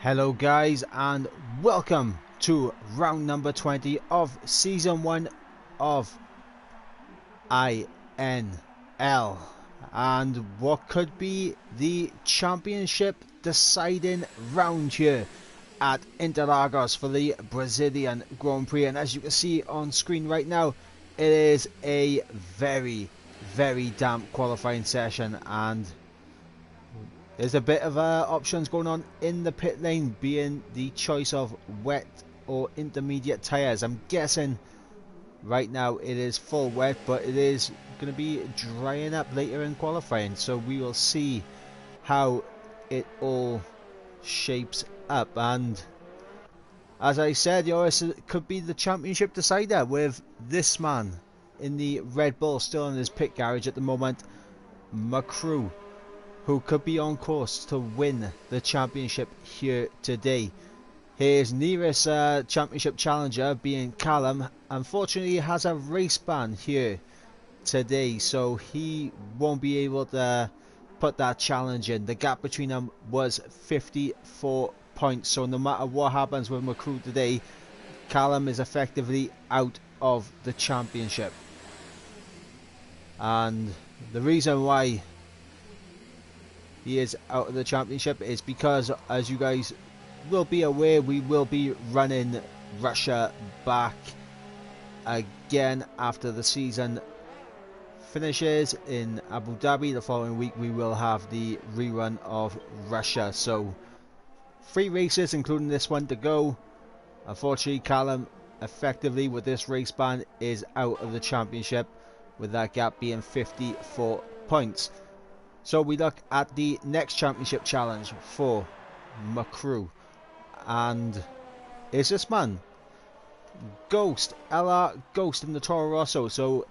Hello guys, and welcome to round number 20 of season 1 of INL, and what could be the championship deciding round here at Interlagos for the Brazilian Grand Prix. And as you can see on screen right now, it is a very damp qualifying session, and there's a bit of options going on in the pit lane, being the choice of wet or intermediate tyres. I'm guessing right now it is full wet, but it is going to be drying up later in qualifying, so we will see how it all shapes up. And as I said, this could be the championship decider, with this man in the Red Bull still in his pit garage at the moment, McCrew, who could be on course to win the championship here today. His nearest championship challenger, being Callum, unfortunately has a race ban here today, so he won't be able to put that challenge in. The gap between them was 54 points, so no matter what happens with McCrew today, Callum is effectively out of the championship. And the reason why he is out of the championship is because, as you guys will be aware, we will be running Russia back again after the season finishes in Abu Dhabi. The following week we will have the rerun of Russia, so 3 races including this one to go. Unfortunately, Callum, effectively with this race ban, is out of the championship, with that gap being 54 points. So we look at the next championship challenge for McCrew, and is this man Ghost, LR Ghost in the Toro Rosso. So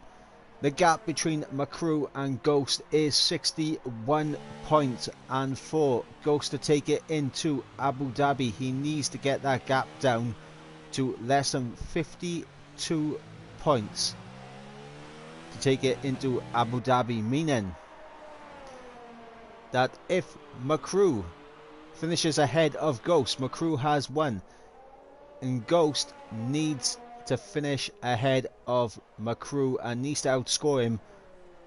the gap between McCrew and Ghost is 61 points, and for Ghost to take it into Abu Dhabi, he needs to get that gap down to less than 52 points to take it into Abu Dhabi, meaning that if McCrew finishes ahead of Ghost, McCrew has won, and Ghost needs to finish ahead of McCrew and needs to outscore him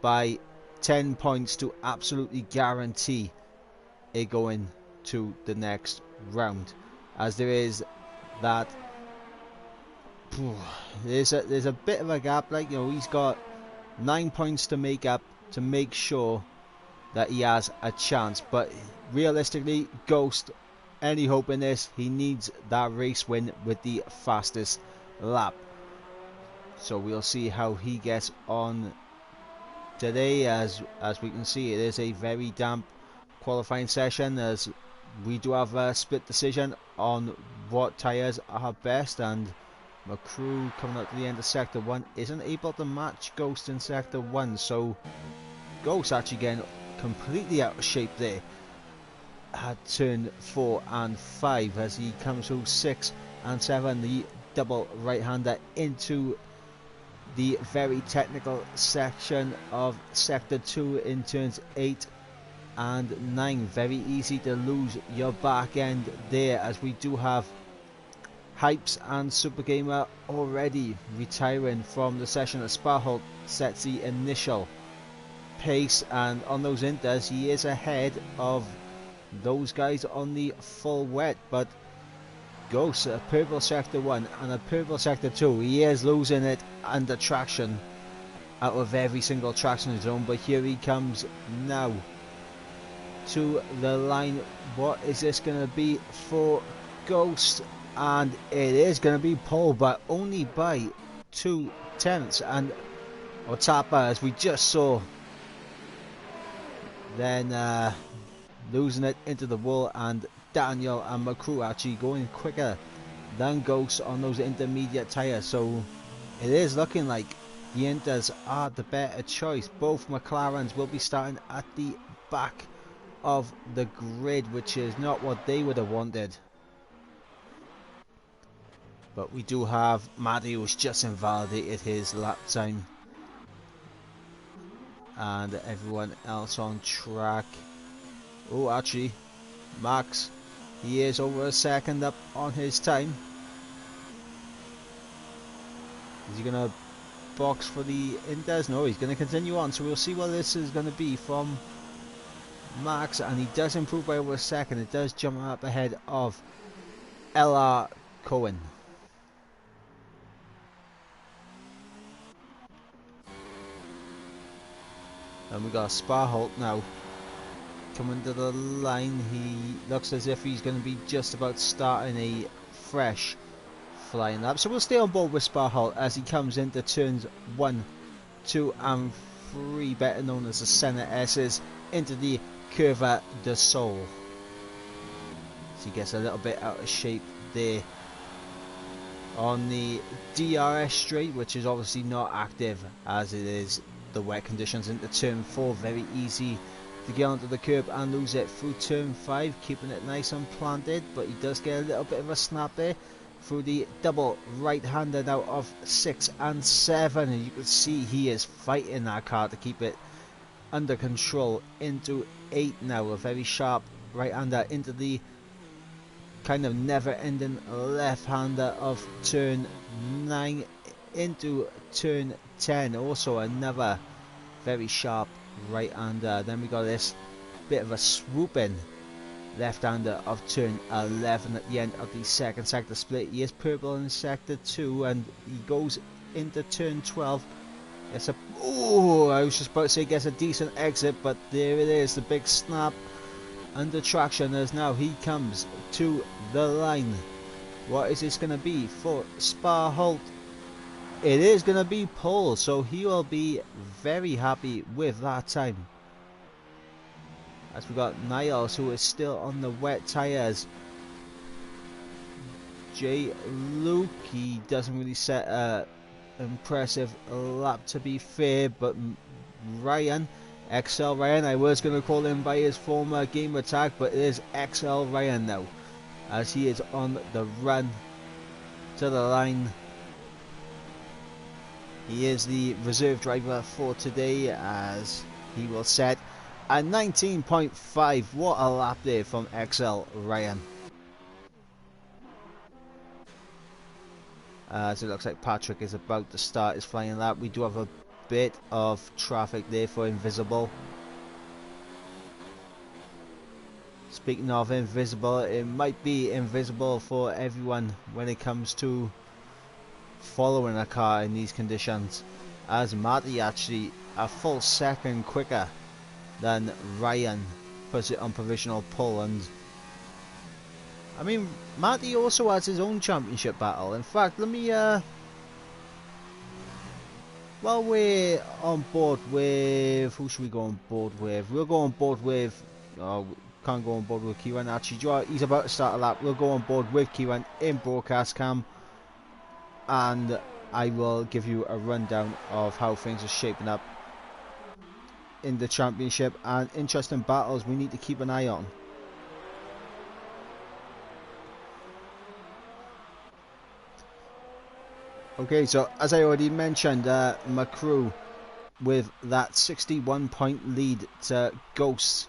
by 10 points to absolutely guarantee it going to the next round, as there is that there's a bit of a gap. Like, you know, he's got 9 points to make up to make sure that he has a chance, but realistically, Ghost, any hope in this, he needs that race win with the fastest lap. So we'll see how he gets on today. As we can see, it is a very damp qualifying session, as we do have a split decision on what tyres are best, and McCrew, coming up to the end of sector 1, isn't able to match Ghost in sector 1, so Ghost actually getting completely out of shape there at turn 4 and 5 as he comes through 6 and 7, the double right-hander, into the very technical section of sector 2 in turns 8 and 9. Very easy to lose your back end there, as we do have Hypes and Super Gamer already retiring from the session as Sparholt sets the initial pace, and on those inters he is ahead of those guys on the full wet. But Ghost, a purple sector 1 and a purple sector 2, he is losing it under traction out of every single traction zone. But here he comes now to the line. What is this going to be for Ghost? And it is going to be pole, but only by 2/10, and Otapa, as we just saw, then losing it into the wall, and Daniel and McCrew actually going quicker than Ghost on those intermediate tyres. So it is looking like the Inters are the better choice. Both McLarens will be starting at the back of the grid, which is not what they would have wanted. But we do have Maddie, who's just invalidated his lap time, and everyone else on track. Oh, actually, Max He is over a second up on his time. Is he going to box for the Indes? No, he's going to continue on. So we'll see what this is going to be from Max. And he does improve by over a second. It does jump up ahead of LR Cohen. And we got Sparholt now coming to the line. He looks as if he's going to be just about starting a fresh flying lap. So we'll stay on board with Sparholt as he comes into turns 1, 2 and 3, better known as the Senna S's, into the Curva de Sol. So he gets a little bit out of shape there on the DRS straight, which is obviously not active as it is the wet conditions. Into turn 4, very easy to get onto the curb and lose it through turn 5, keeping it nice and planted, but he does get a little bit of a snap there through the double right-hander now of 6 and 7, and you can see he is fighting that car to keep it under control. Into 8 now, a very sharp right-hander into the kind of never-ending left-hander of turn 9, into turn 10, also another very sharp right-hander. Then we got this bit of a swooping left-hander of turn 11 at the end of the second sector split. He is purple in sector 2 and he goes into turn 12. It's a, oh, I was just about to say gets a decent exit, but there it is, the big snap under traction as now he comes to the line. What is this going to be for Sparholt? It is going to be pole, so he will be very happy with that time. As we got Niles, who is still on the wet tyres. J. Luke, he doesn't really set a impressive lap to be fair, but Ryan, XL Ryan, I was going to call him by his former gamer tag, but it is XL Ryan now, as he is on the run to the line. He is the reserve driver for today, as he will set a 19.5. What a lap there from XL Ryan. As it looks like Patrick is about to start his flying lap. We do have a bit of traffic there for Invisible. Speaking of invisible, it might be invisible for everyone when it comes to following a car in these conditions, as Matty actually a full second quicker than Ryan puts it on provisional pole. And I mean, Matty also has his own championship battle. In fact, let me while we're on board with, who should we go on board with? We'll go on board with, oh, can't go on board with Kieran actually. He's about to start a lap. We'll go on board with Kieran in broadcast cam, and I will give you a rundown of how things are shaping up in the championship and interesting battles we need to keep an eye on. Okay, so as I already mentioned, McCrew with that 61 point lead to Ghost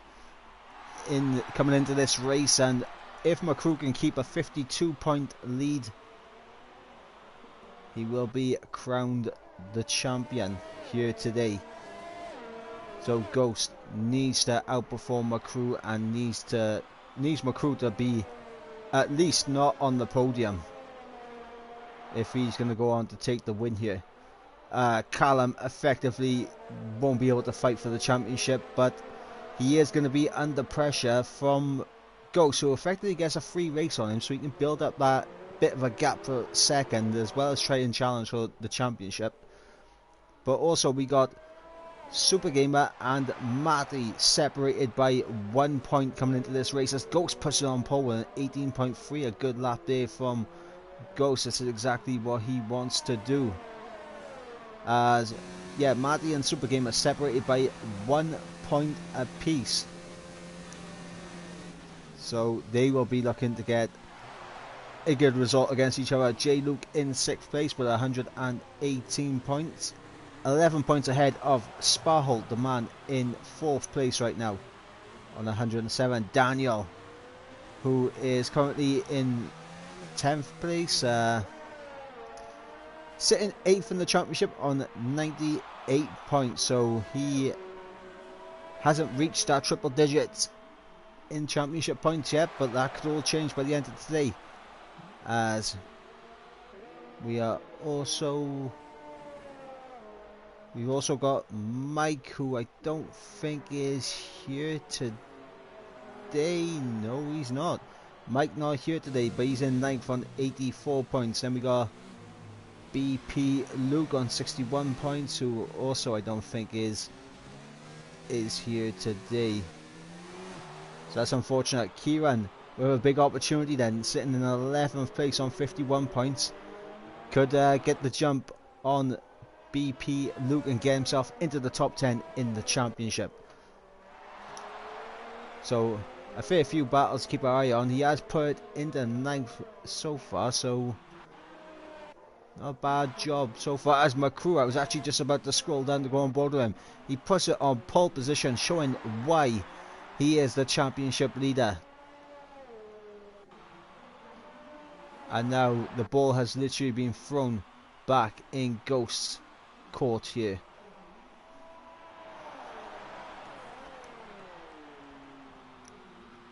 in coming into this race, and if McCrew can keep a 52 point lead, he will be crowned the champion here today. So Ghost needs to outperform McCrew and needs McCrew to be at least not on the podium if he's going to go on to take the win here. Callum effectively won't be able to fight for the championship, but he is going to be under pressure from Ghost, who effectively gets a free race on him, so he can build up that bit of a gap for second, as well as try and challenge for the championship. But also we got Super Gamer and Matty separated by 1 point coming into this race, as Ghost pushes on pole with an 18.3, a good lap there from Ghost. This is exactly what he wants to do. As yeah, Matty and Super Gamer separated by 1 point apiece, so they will be looking to get a good result against each other. J. Luke in 6th place with 118 points, 11 points ahead of Sparholt, the man in 4th place right now on 107. Daniel who is currently in 10th place, sitting 8th in the championship on 98 points. So he hasn't reached that triple digits in championship points yet, but that could all change by the end of today, as we've also got Mike, who I don't think is here today. No, he's not. Mike not here today, but he's in 9th on 84 points. Then we got BP Luke on 61 points, who also I don't think is here today. So that's unfortunate. Kieran with a big opportunity then, sitting in 11th place on 51 points. Could get the jump on BP Luke and get himself into the top 10 in the championship. So a fair few battles to keep our eye on. He has put it into 9th so far, so not a bad job so far. As McCrew, I was actually just about to scroll down to go on board with him. He puts it on pole position, showing why he is the championship leader. And now the ball has literally been thrown back in Ghost's court here.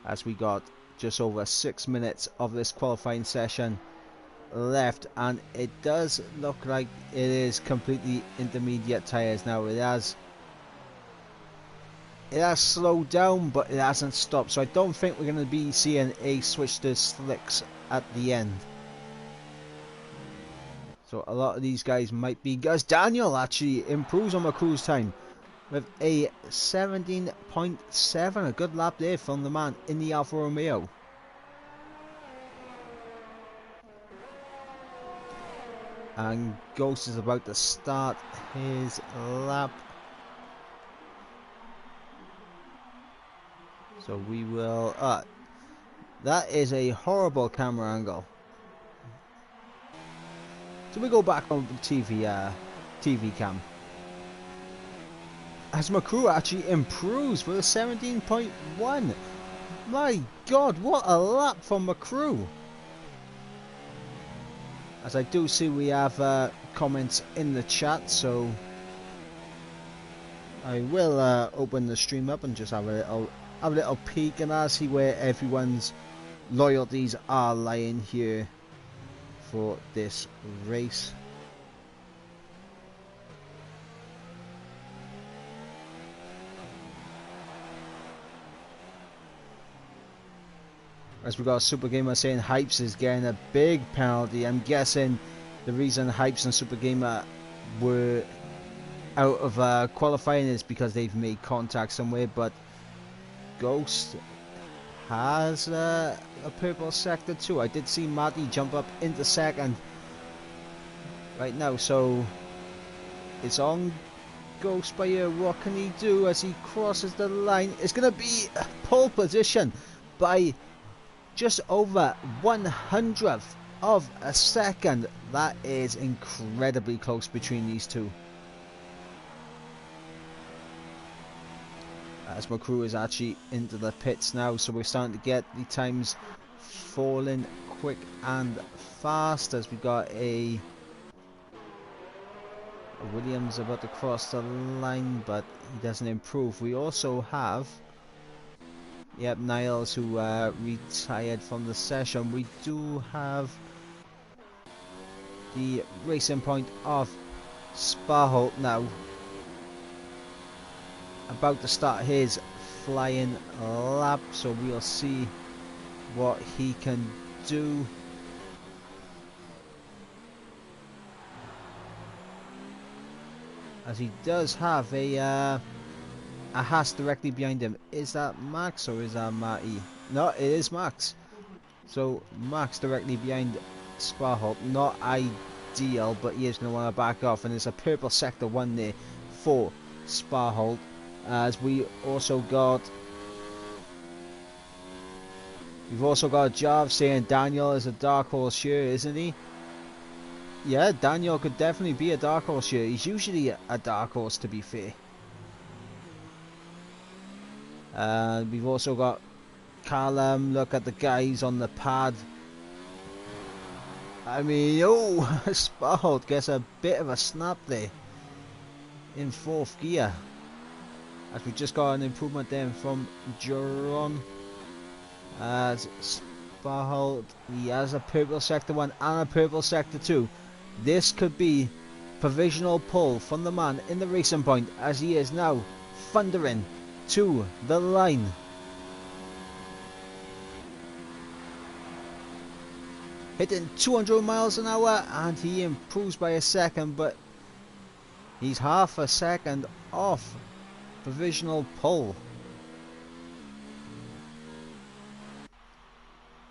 As we got just over 6 minutes of this qualifying session left, and it does look like it is completely intermediate tyres now. It has slowed down, but it hasn't stopped, so I don't think we're going to be seeing a switch to slicks at the end. So a lot of these guys might be, as Daniel actually improves on McCrew's time with a 17.7, a good lap there from the man in the Alfa Romeo. And Ghost is about to start his lap. So we will, that is a horrible camera angle. So we go back on the TV cam. As McCrew actually improves with a 17.1. My God, what a lap from McCrew. As I do see we have comments in the chat, so I will open the stream up and just have a little peek, and I'll see where everyone's loyalties are lying here for this race. As we got Super Gamer saying Hypes is getting a big penalty. I'm guessing the reason Hypes and Super Gamer were out of qualifying is because they've made contact somewhere, but Ghost has a purple sector too. I did see Matty jump up into second right now, so it's on Ghost by here. What can he do as he crosses the line? It's going to be pole position by just over 1/100th of a second. That is incredibly close between these two. As McCrew is actually into the pits now, so we're starting to get the times falling quick and fast, as we got a Williams about to cross the line, but he doesn't improve. We also have Niles, who retired from the session. We do have the Racing Point of Spa-Holt now, about to start his flying lap, so we'll see what he can do. As he does have a Haas directly behind him. Is that Max or is that Matty? No, it is Max. So Max directly behind Spa-Holt. Not ideal, but he is going to want to back off, and there's a purple sector 1 there for Spa-Holt. As we've also got Jarv saying Daniel is a dark horse here, isn't he? Yeah, Daniel could definitely be a dark horse here. He's usually a dark horse, to be fair. We've also got Callum, look at the guys on the pad. I mean, oh, Sparholt gets a bit of a snap there in 4th gear. As we just got an improvement then from Duron. As Sparholt, he has a purple sector 1 and a purple sector 2. This could be provisional pull from the man in the racing point, as he is now thundering to the line. Hitting 200 miles an hour, and he improves by a second, but he's half a second off provisional pull.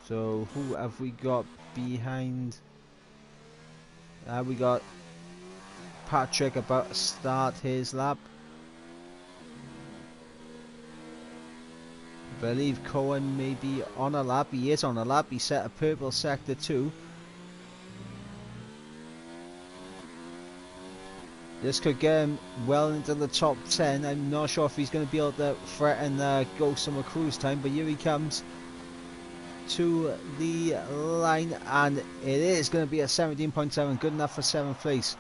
So who have we got behind? We got Patrick about to start his lap. I believe Cohen may be on a lap. He is on a lap. He set a purple sector 2. This could get him well into the top 10. I'm not sure if he's going to be able to threaten Ghost Summer Cruise time, but here he comes to the line, and it is going to be a 17.7, good enough for 7th place.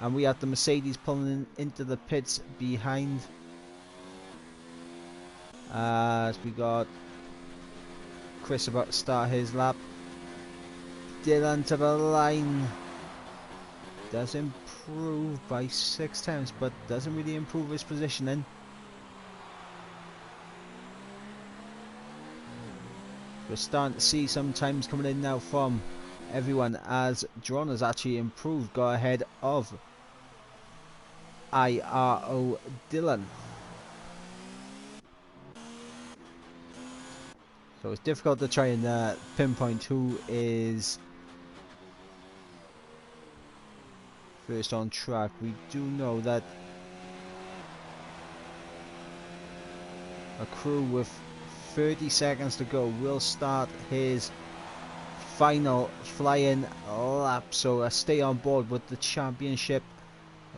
And we have the Mercedes pulling into the pits behind. As we got Chris about to start his lap. Dylan to the line. Does improve by 6 times, but doesn't really improve his positioning. We're starting to see some times coming in now from everyone, as Dron has actually improved, got ahead of IRO Dylan. So it's difficult to try and pinpoint who is first on track. We do know that a crew with 30 seconds to go will start his final flying lap, so stay on board with the championship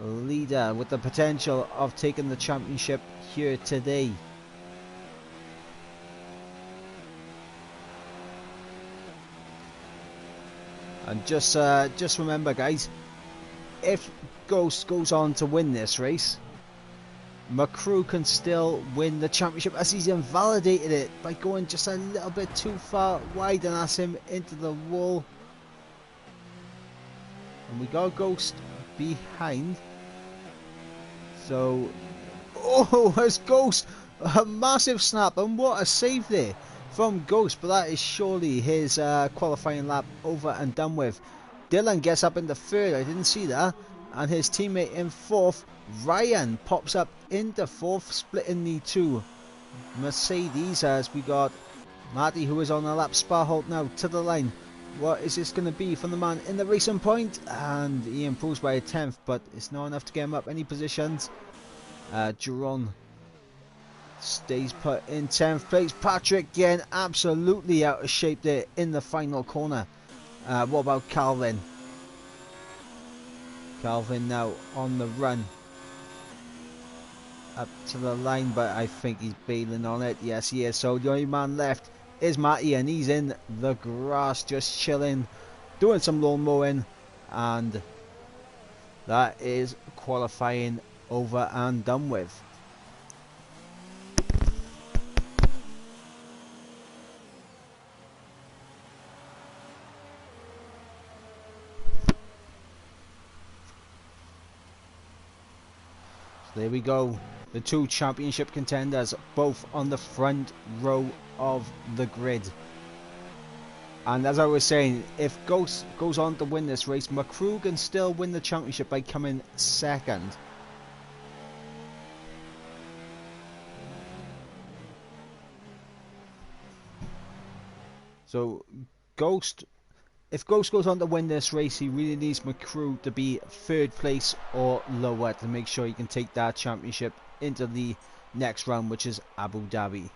leader with the potential of taking the championship here today. And just remember, guys, if Ghost goes on to win this race, McCrew can still win the championship, as he's invalidated it by going just a little bit too far wide, and that's him into the wall. And we got Ghost behind. So, oh, there's Ghost, a massive snap, and what a save there from Ghost, but that is surely his qualifying lap over and done with. Dylan gets up into 3rd, I didn't see that, and his teammate in 4th. Ryan pops up into 4th, splitting the 2 Mercedes, as we got Matty, who is on the lap. Sparholt now to the line. What is this going to be from the man in the racing point? And he improves by a 10th, but it's not enough to get him up any positions. Duron stays put in 10th place. Patrick getting absolutely out of shape there in the final corner. What about Calvin? Calvin now on the run up to the line, but I think he's bailing on it. Yes, he is. So the only man left is Matty, and he's in the grass just chilling, doing some lawn mowing, and that is qualifying over and done with. So there we go, the 2 championship contenders, both on the front row of the grid. And as I was saying, if Ghost goes on to win this race, McCrew can still win the championship by coming 2nd. So Ghost, if Ghost goes on to win this race, he really needs McCrew to be 3rd place or lower to make sure he can take that championship into the next round, which is Abu Dhabi.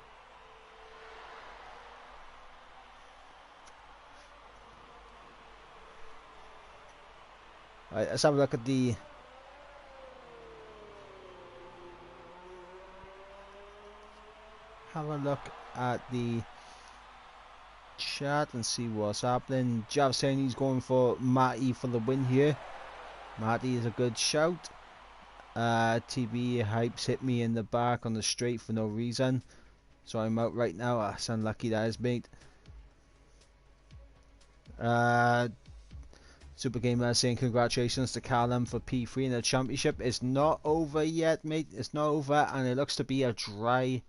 Right, let's have a look at the chat and see what's happening. Jav saying he's going for Matty for the win here. Matty is a good shout. TB Hypes hit me in the back on the straight for no reason, so I'm out right now. That's unlucky, that is, mate. Super Gamer saying congratulations to Callum for P3 in the championship. It's not over yet, mate. It's not over, and it looks to be a dry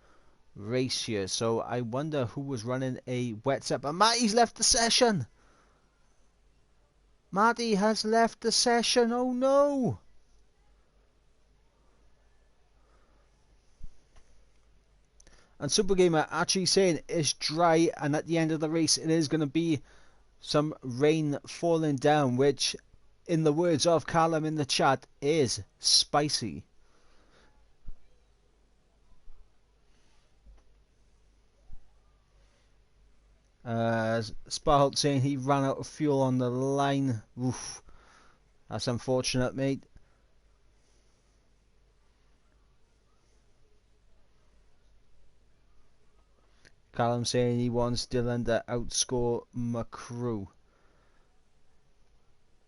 race here. So I wonder who was running a wet set. But Matty's left the session. Matty has left the session. Oh no! And Super Gamer actually saying it's dry, and at the end of the race it is going to be some rain falling down, which in the words of Callum in the chat is spicy. Sparholt saying he ran out of fuel on the line. Oof, that's unfortunate, mate. Callum saying he wants Dylan to outscore McCrew.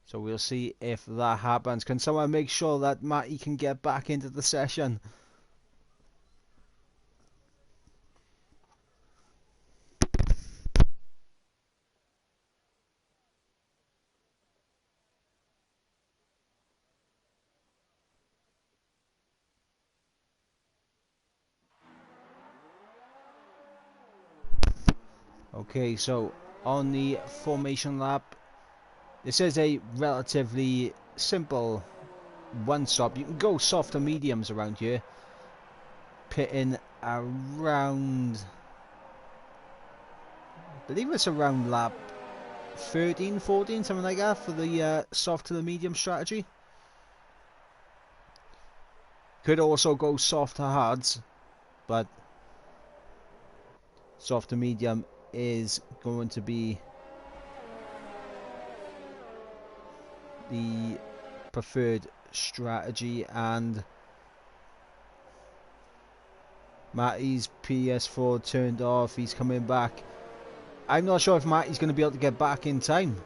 So we'll see if that happens. Can someone make sure that Matty can get back into the session? Okay, so on the formation lap, this is a relatively simple one stop. You can go soft to mediums around here. Pitting around, I believe it's around lap 13, 14, something like that for the soft to the medium strategy. Could also go soft to hards, but soft to medium is going to be the preferred strategy. And Matty's PS4 turned off. He's coming back. I'm not sure if Matty's going to be able to get back in time.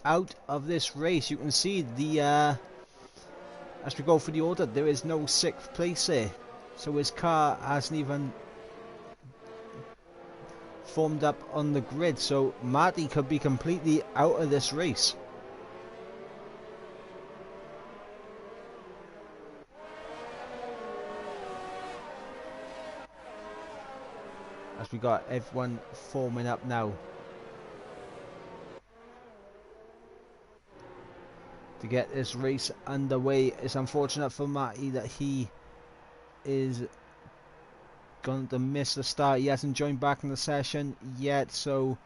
Out of this race, you can see the as we go for the order, there is no 6th place there, so his car hasn't even formed up on the grid, so Matty could be completely out of this race. As we got everyone forming up now to get this race underway. It's unfortunate for Matty that he is going to miss the start. He hasn't joined back in the session yet, so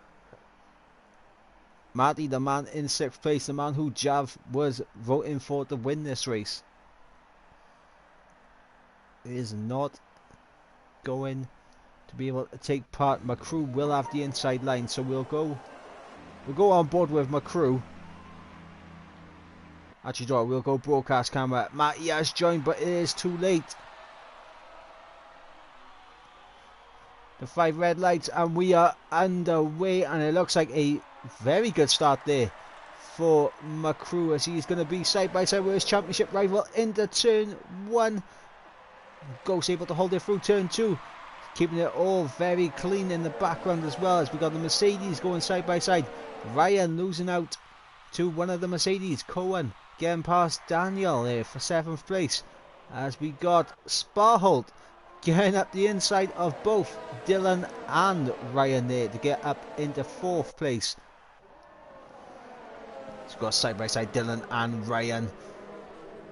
Matty, the man in 6th place, the man who Jav was voting for to win this race, is not going to be able to take part. McCrew will have the inside line, so we'll go on board with McCrew. Actually, we'll go broadcast camera. Matty has joined, but it is too late. The 5 red lights, and we are underway, and it looks like a very good start there for McCrew, as he's going to be side by side with his championship rival into turn 1. Ghost able to hold it through turn 2, keeping it all very clean in the background as well, as we got the Mercedes going side by side. Ryan losing out to one of the Mercedes. Cohen getting past Daniel there for 7th place, as we got Sparholt getting up the inside of both Dylan and Ryan there to get up into 4th place. So we've got side by side Dylan and Ryan.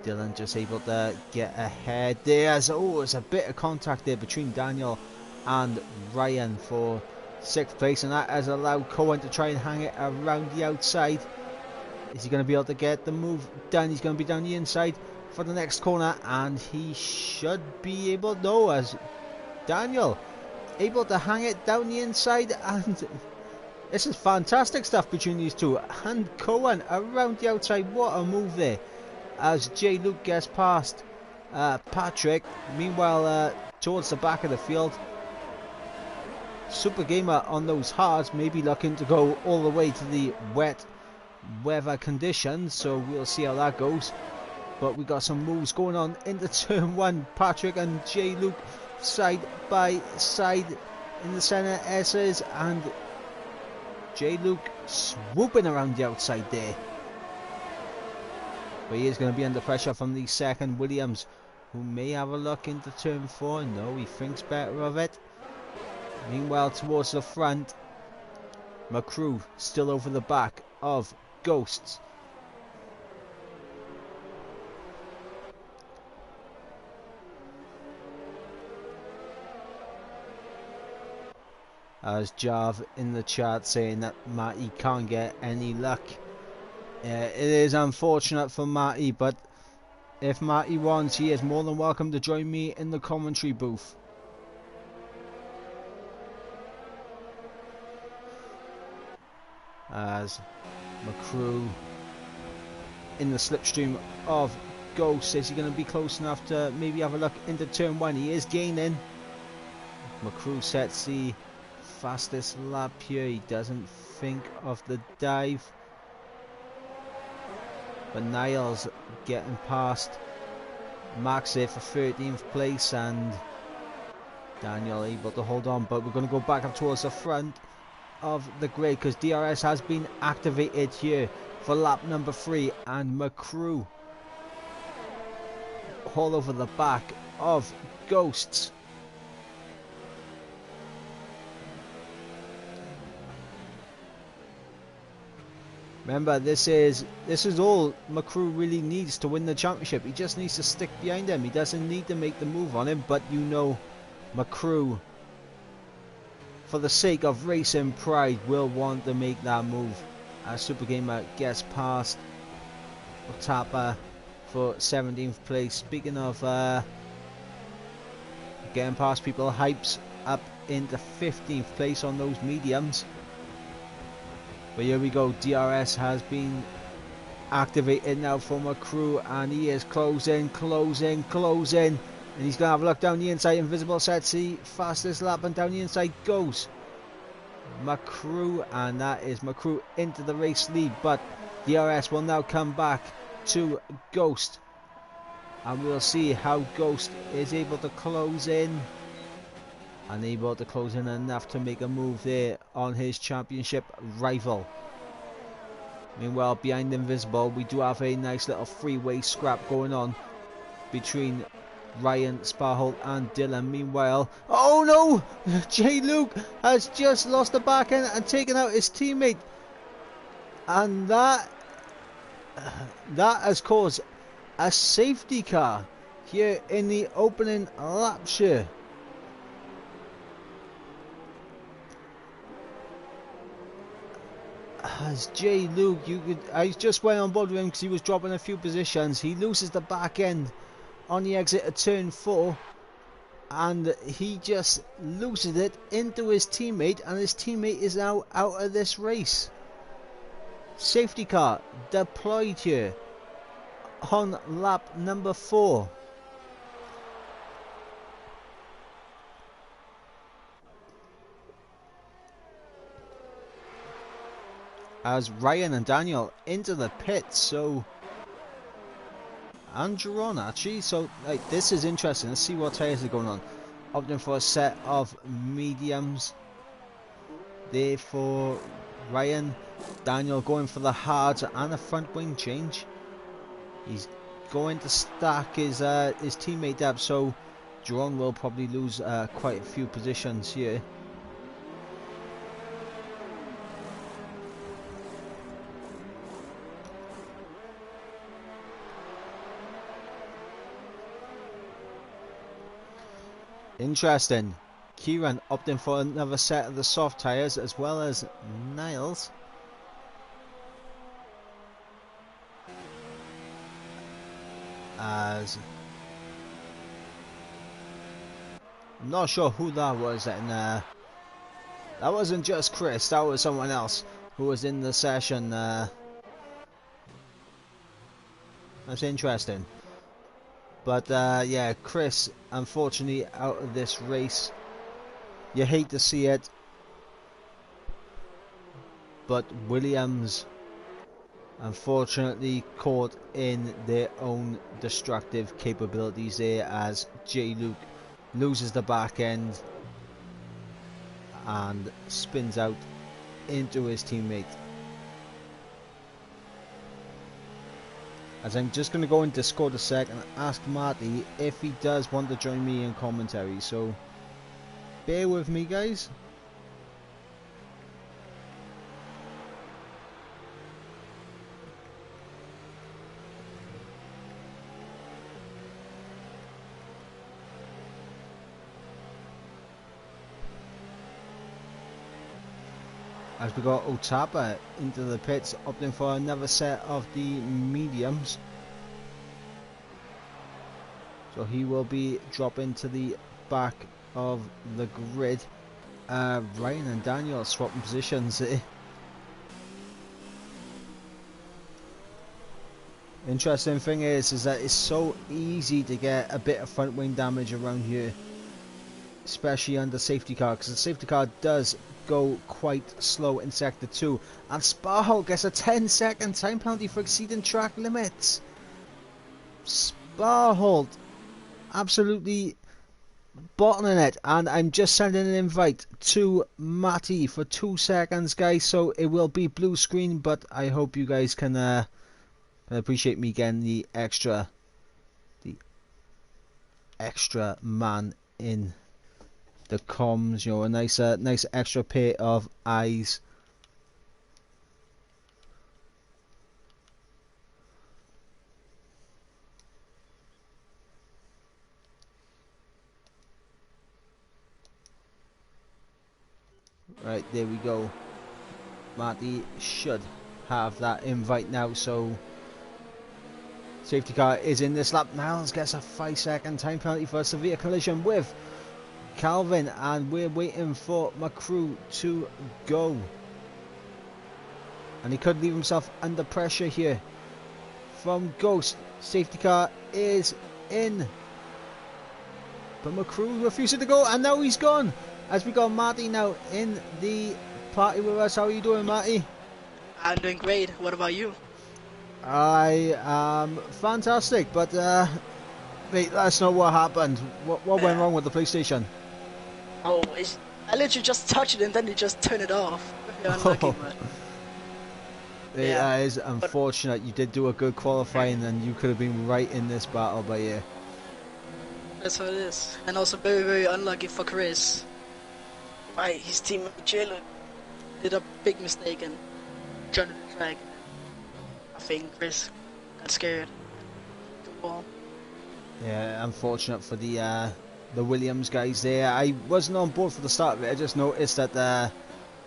Dylan just able to get ahead there. Oh, it's a bit of contact there between Daniel and Ryan for 6th place, and that has allowed Cohen to try and hang it around the outside. Is he going to be able to get the move done? He's going to be down the inside for the next corner, and he should be able, no, as Daniel able to hang it down the inside, and This is fantastic stuff between these two. And Cohen around the outside. What a move there. As J. Luke gets past Patrick. Meanwhile, towards the back of the field, Super Gamer on those hards, maybe looking to go all the way to the wet weather conditions. So we'll see how that goes. But we got some moves going on into turn one. Patrick and J. Luke side by side in the centre S's, and J. Luke swooping around the outside there. But he is going to be under pressure from the second Williams, who may have a look into turn four. No, he thinks better of it. Meanwhile, towards the front, McCrew still over the back of Ghosts. As Jav in the chat saying that Matty can't get any luck. It is unfortunate for Matty, but if Matty wants, he is more than welcome to join me in the commentary booth. As McCrew in the slipstream of Ghost, is he going to be close enough to maybe have a look into turn one? He is gaining. McCrew sets the fastest lap here. He doesn't think of the dive, but Niles getting past Max there for 13th place, and Daniel able to hold on. But we're going to go back up towards the front of the grid because DRS has been activated here for lap number 3, and McCrew all over the back of Ghosts. Remember, this is all McCrew really needs to win the championship. He just needs to stick behind him. He doesn't need to make the move on him, but you know McCrew, for the sake of racing pride, will want to make that move. As Super Gamer gets past Otapa for 17th place. Speaking of getting past people, Hypes up into 15th place on those mediums. But here we go, DRS has been activated now for McCrew, and he is closing, and he's going to have a look down the inside. Invisible sets the fastest lap, and down the inside goes McCrew, and that is McCrew into the race lead. But DRS will now come back to Ghost, and we'll see how Ghost is able to close in. Unable to close in enough to make a move there on his championship rival. Meanwhile, behind Invisible, we do have a nice little freeway scrap going on between Ryan Sparholt and Dylan. Meanwhile, oh no! J. Luke has just lost the back end and taken out his teammate, and that has caused a safety car here in the opening lap share. As J. Luke, I just went on board with him because he was dropping a few positions. He loses the back end on the exit of turn 4, and he just loses it into his teammate, and his teammate is now out of this race. Safety car deployed here on lap number 4. As Ryan and Daniel into the pit, so and Jerron actually, so like this is interesting. Let's see what tyres are going on. Opting for a set of mediums there for Ryan. Daniel going for the hards and a front wing change. He's going to stack his teammate up, so Jerron will probably lose quite a few positions here. Interesting. Kieran opting for another set of the soft tyres, as well as Niles. As I'm not sure who that was, and that That wasn't just Chris, that was someone else who was in the session. That's interesting. But yeah, Chris, unfortunately, out of this race. You hate to see it, but Williams, unfortunately, caught in their own destructive capabilities there as J. Luke loses the back end and spins out into his teammate. As I'm just going to go in Discord a sec and ask Marty if he does want to join me in commentary, so bear with me, guys. As we got Otapa into the pits, opting for another set of the mediums. So he will be dropping to the back of the grid. Ryan and Daniel swapping positions. Interesting thing is that it's so easy to get a bit of front wing damage around here, especially under safety car, because the safety car does go quite slow in sector 2, and Sparhole gets a 10-second time penalty for exceeding track limits. Sparhole absolutely bottling it, and I'm just sending an invite to Matty for 2 seconds, guys, so it will be blue screen, but I hope you guys can appreciate me getting the extra man in the comms, you know, a nice extra pair of eyes. Right, there we go. Marty should have that invite now, so safety car is in this lap. Niles gets a 5-second time penalty for a severe collision with Calvin, and we're waiting for McCrew to go, and he could leave himself under pressure here from Ghost. Safety car is in, but McCrew refusing to go, and now he's gone. As we got Marty now in the party with us. How are you doing, Marty? I'm doing great. What about you? I am fantastic, but mate, that's not what happened. What went wrong with the PlayStation? Oh, I literally just touched it and then it just turned it off. You're unlucky, but... It is unfortunate. You did do a good qualifying and you could have been right in this battle, but yeah. That's how it is. And also very, very unlucky for Chris. Right, his teammate Jalen did a big mistake and jumped the track. I think Chris got scared. The wall. Yeah, unfortunate for the Williams guys there. I wasn't on board for the start of it. I just noticed that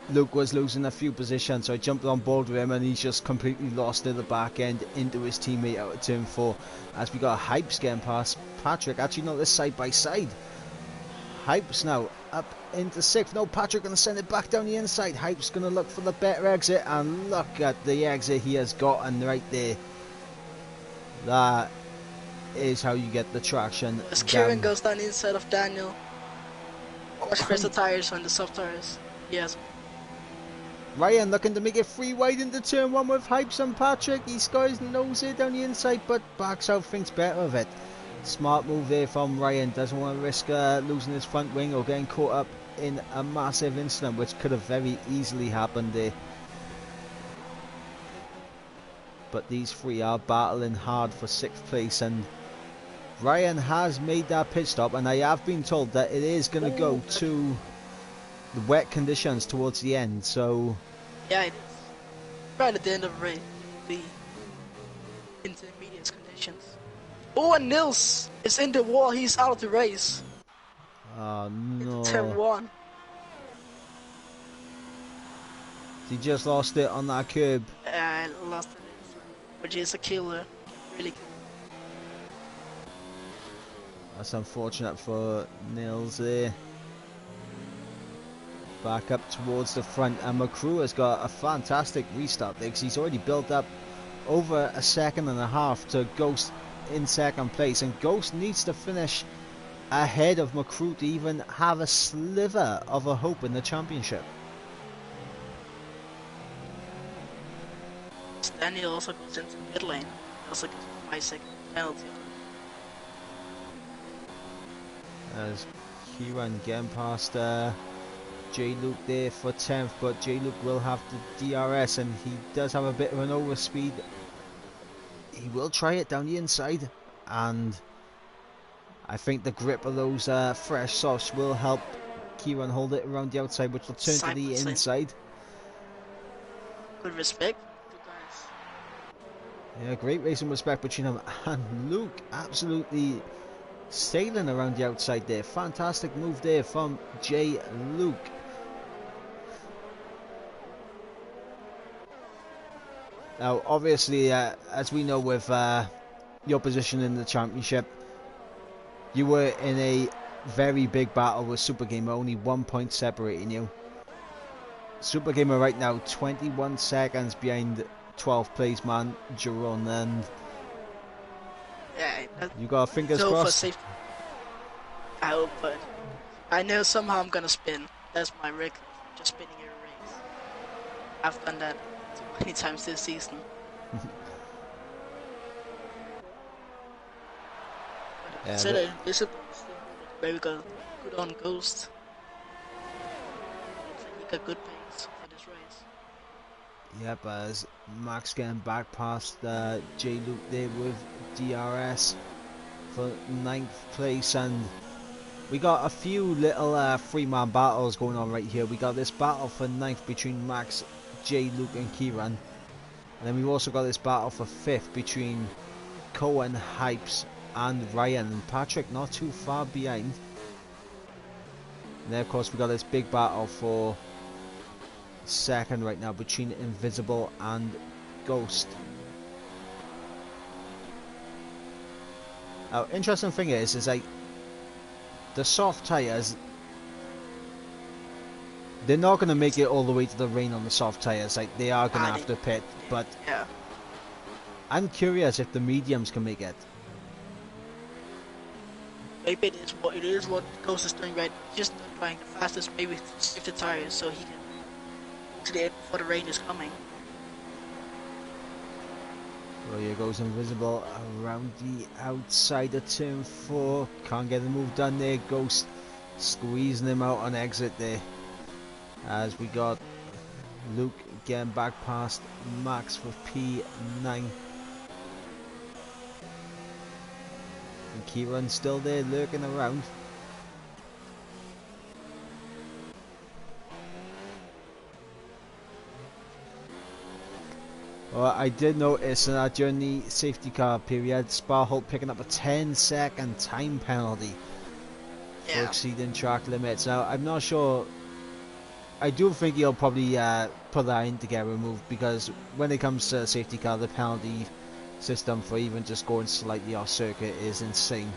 Luke was losing a few positions, so I jumped on board with him, and he's just completely lost at the back end into his teammate out of turn 4. As we got Hypes getting past Patrick. Actually, no, this side by side. Hypes now up into 6th. No, Patrick going to send it back down the inside. Hypes going to look for the better exit, and look at the exit he has gotten right there. That is how you get the traction. As Kieran goes down the inside of Daniel. Watch press the tires on the soft tires. Yes. Ryan looking to make it 3 wide into turn 1 with Hypes and Patrick. He's got his nose here down the inside, but backs out, thinks better of it. Smart move there from Ryan. Doesn't want to risk losing his front wing or getting caught up in a massive incident, which could have very easily happened there. But these 3 are battling hard for 6th place, and Ryan has made that pit stop, and I have been told that it is going to go to the wet conditions towards the end, so... Yeah, it is. Right at the end of the race, the intermediate conditions. Oh, and Nils is in the wall. He's out of the race. Oh, no. It's turn 1. He just lost it on that curb. I lost it, which is a killer. Really cool. That's unfortunate for Nils there. back up towards the front, and McCrew has got a fantastic restart there because he's already built up over a second and a half to Ghost in second place, and Ghost needs to finish ahead of McCrew to even have a sliver of a hope in the championship. Daniel also goes into mid lane, also gets a 5-second penalty. As Kieran getting past J-Luke there for 10th, but J-Luke will have the DRS, and he does have a bit of an overspeed. He will try it down the inside, and I think the grip of those fresh softs will help Kieran hold it around the outside, which will turn to the inside. Good respect. Good guys. Yeah, great racing respect between him and Luke. Absolutely sailing around the outside there. Fantastic move there from J-Luke. Now, obviously, as we know with your position in the championship, you were in a very big battle with Super Gamer, only 1 point separating you. Super Gamer right now 21 seconds behind 12th place man Jerome, and yeah, you got fingers crossed. I hope, but I know somehow I'm gonna spin. That's my record, just spinning every race. I've done that too many times this season. Yeah, Said Invisible is still very good on Ghost. Looks like he got good pace for this race. Yep, as Max getting back past J-Luke there with DRS for 9th place, and we got a few little 3-man battles going on right here. We got this battle for 9th between Max, J-Luke and Kieran, and then we've also got this battle for 5th between Cohen, Hypes and Ryan, and Patrick not too far behind. And then of course we got this big battle for 2nd right now between Invisible and Ghost. Now, interesting thing is like the soft tyres, they're not going to make it all the way to the rain on the soft tyres. Like, they are going to have to pit, but yeah, I'm curious if the mediums can make it. maybe it is what Ghost is doing right. Just trying the fastest maybe to save the tires so he can to the end before the rain is coming. Well, here goes Invisible around the outside of turn 4. Can't get the move done there. Ghost squeezing him out on exit there. As we got Luke getting back past Max for P9. And Kieran's still there lurking around. Well, I did notice that during the safety car period, Sparholt picking up a 10-second time penalty for exceeding track limits. Now, I'm not sure. I do think he'll probably put that in to get removed, because when it comes to safety car, the penalty system for even just going slightly off circuit is insane.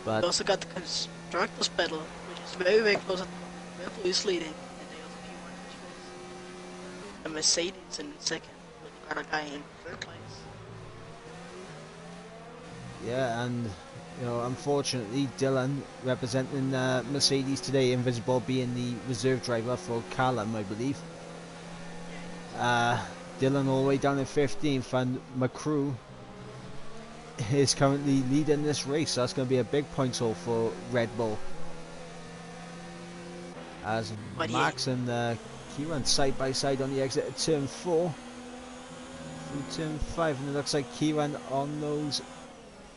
But we also got the constructors battle, which is very, very close at the moment. Red Bull is leading, and they also P1 in this race. And Mercedes in 2nd, with got a guy in 3rd place. yeah, and you know, unfortunately, Dylan representing Mercedes today, Invisible being the reserve driver for Callum, I believe. Dylan all the way down in 15th, and McCrew is currently leading this race. So that's going to be a big point haul for Red Bull. As Max and Kieran side by side on the exit of turn 4 through turn 5, and it looks like Kieran on those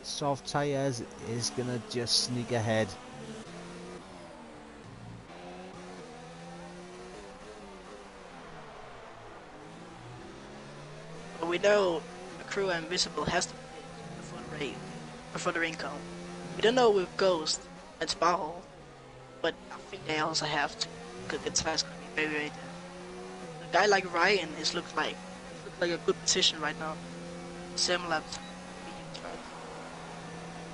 soft tyres is going to just sneak ahead. But we know McCrew and Invisible has to pit before the rain comes. We don't know with Ghost and Sparrow, but I think they also have to, because the tire's going to be very, very dead. A guy like Ryan looks like a good position right now. 7 laps.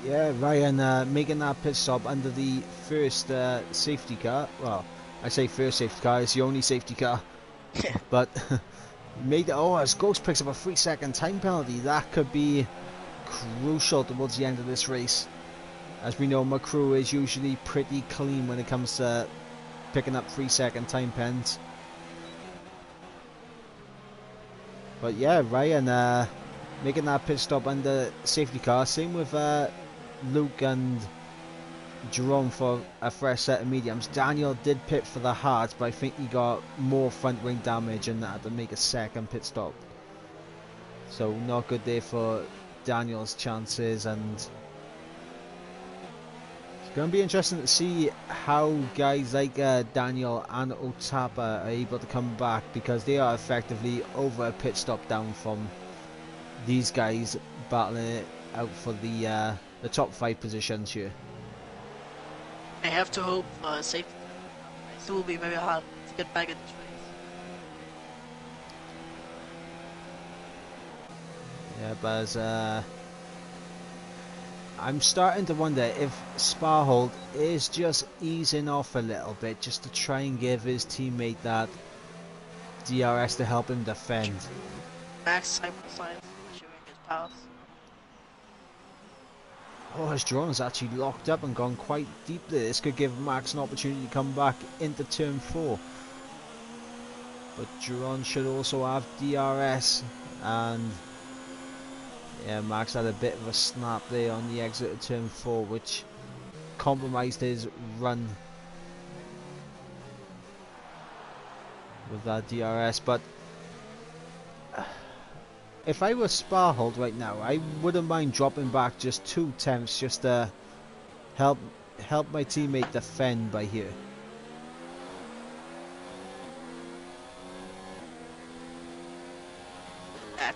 Yeah, Ryan making that pit stop under the first safety car. Well, I say first safety car, it's the only safety car. But made it. Oh, as Ghost picks up a 3-second time penalty, that could be crucial towards the end of this race. As we know, McCrew is usually pretty clean when it comes to picking up 3-second time pens. But yeah, Ryan making that pit stop under safety car. Same with Luke and Jerome for a fresh set of mediums. Daniel did pit for the hards, but I think he got more front wing damage and had to make a second pit stop. So not good there for Daniel's chances, and it's going to be interesting to see how guys like Daniel and Otapa are able to come back, because they are effectively over a pit stop down from these guys battling it out for the top 5 positions here. I have to hope for safety. It will be very hard to get back in this race. Yeah, but as, I'm starting to wonder if Sparhold is just easing off a little bit, just to try and give his teammate that DRS to help him defend. Max side by side, showing his powers. Oh, his drone is actually locked up and gone quite deep there. This could give Max an opportunity to come back into turn 4. But Duron should also have DRS, and yeah, Max had a bit of a snap there on the exit of turn 4, which compromised his run with that DRS. But if I were Sparhold right now, I wouldn't mind dropping back just 2 tenths just to help my teammate defend by here.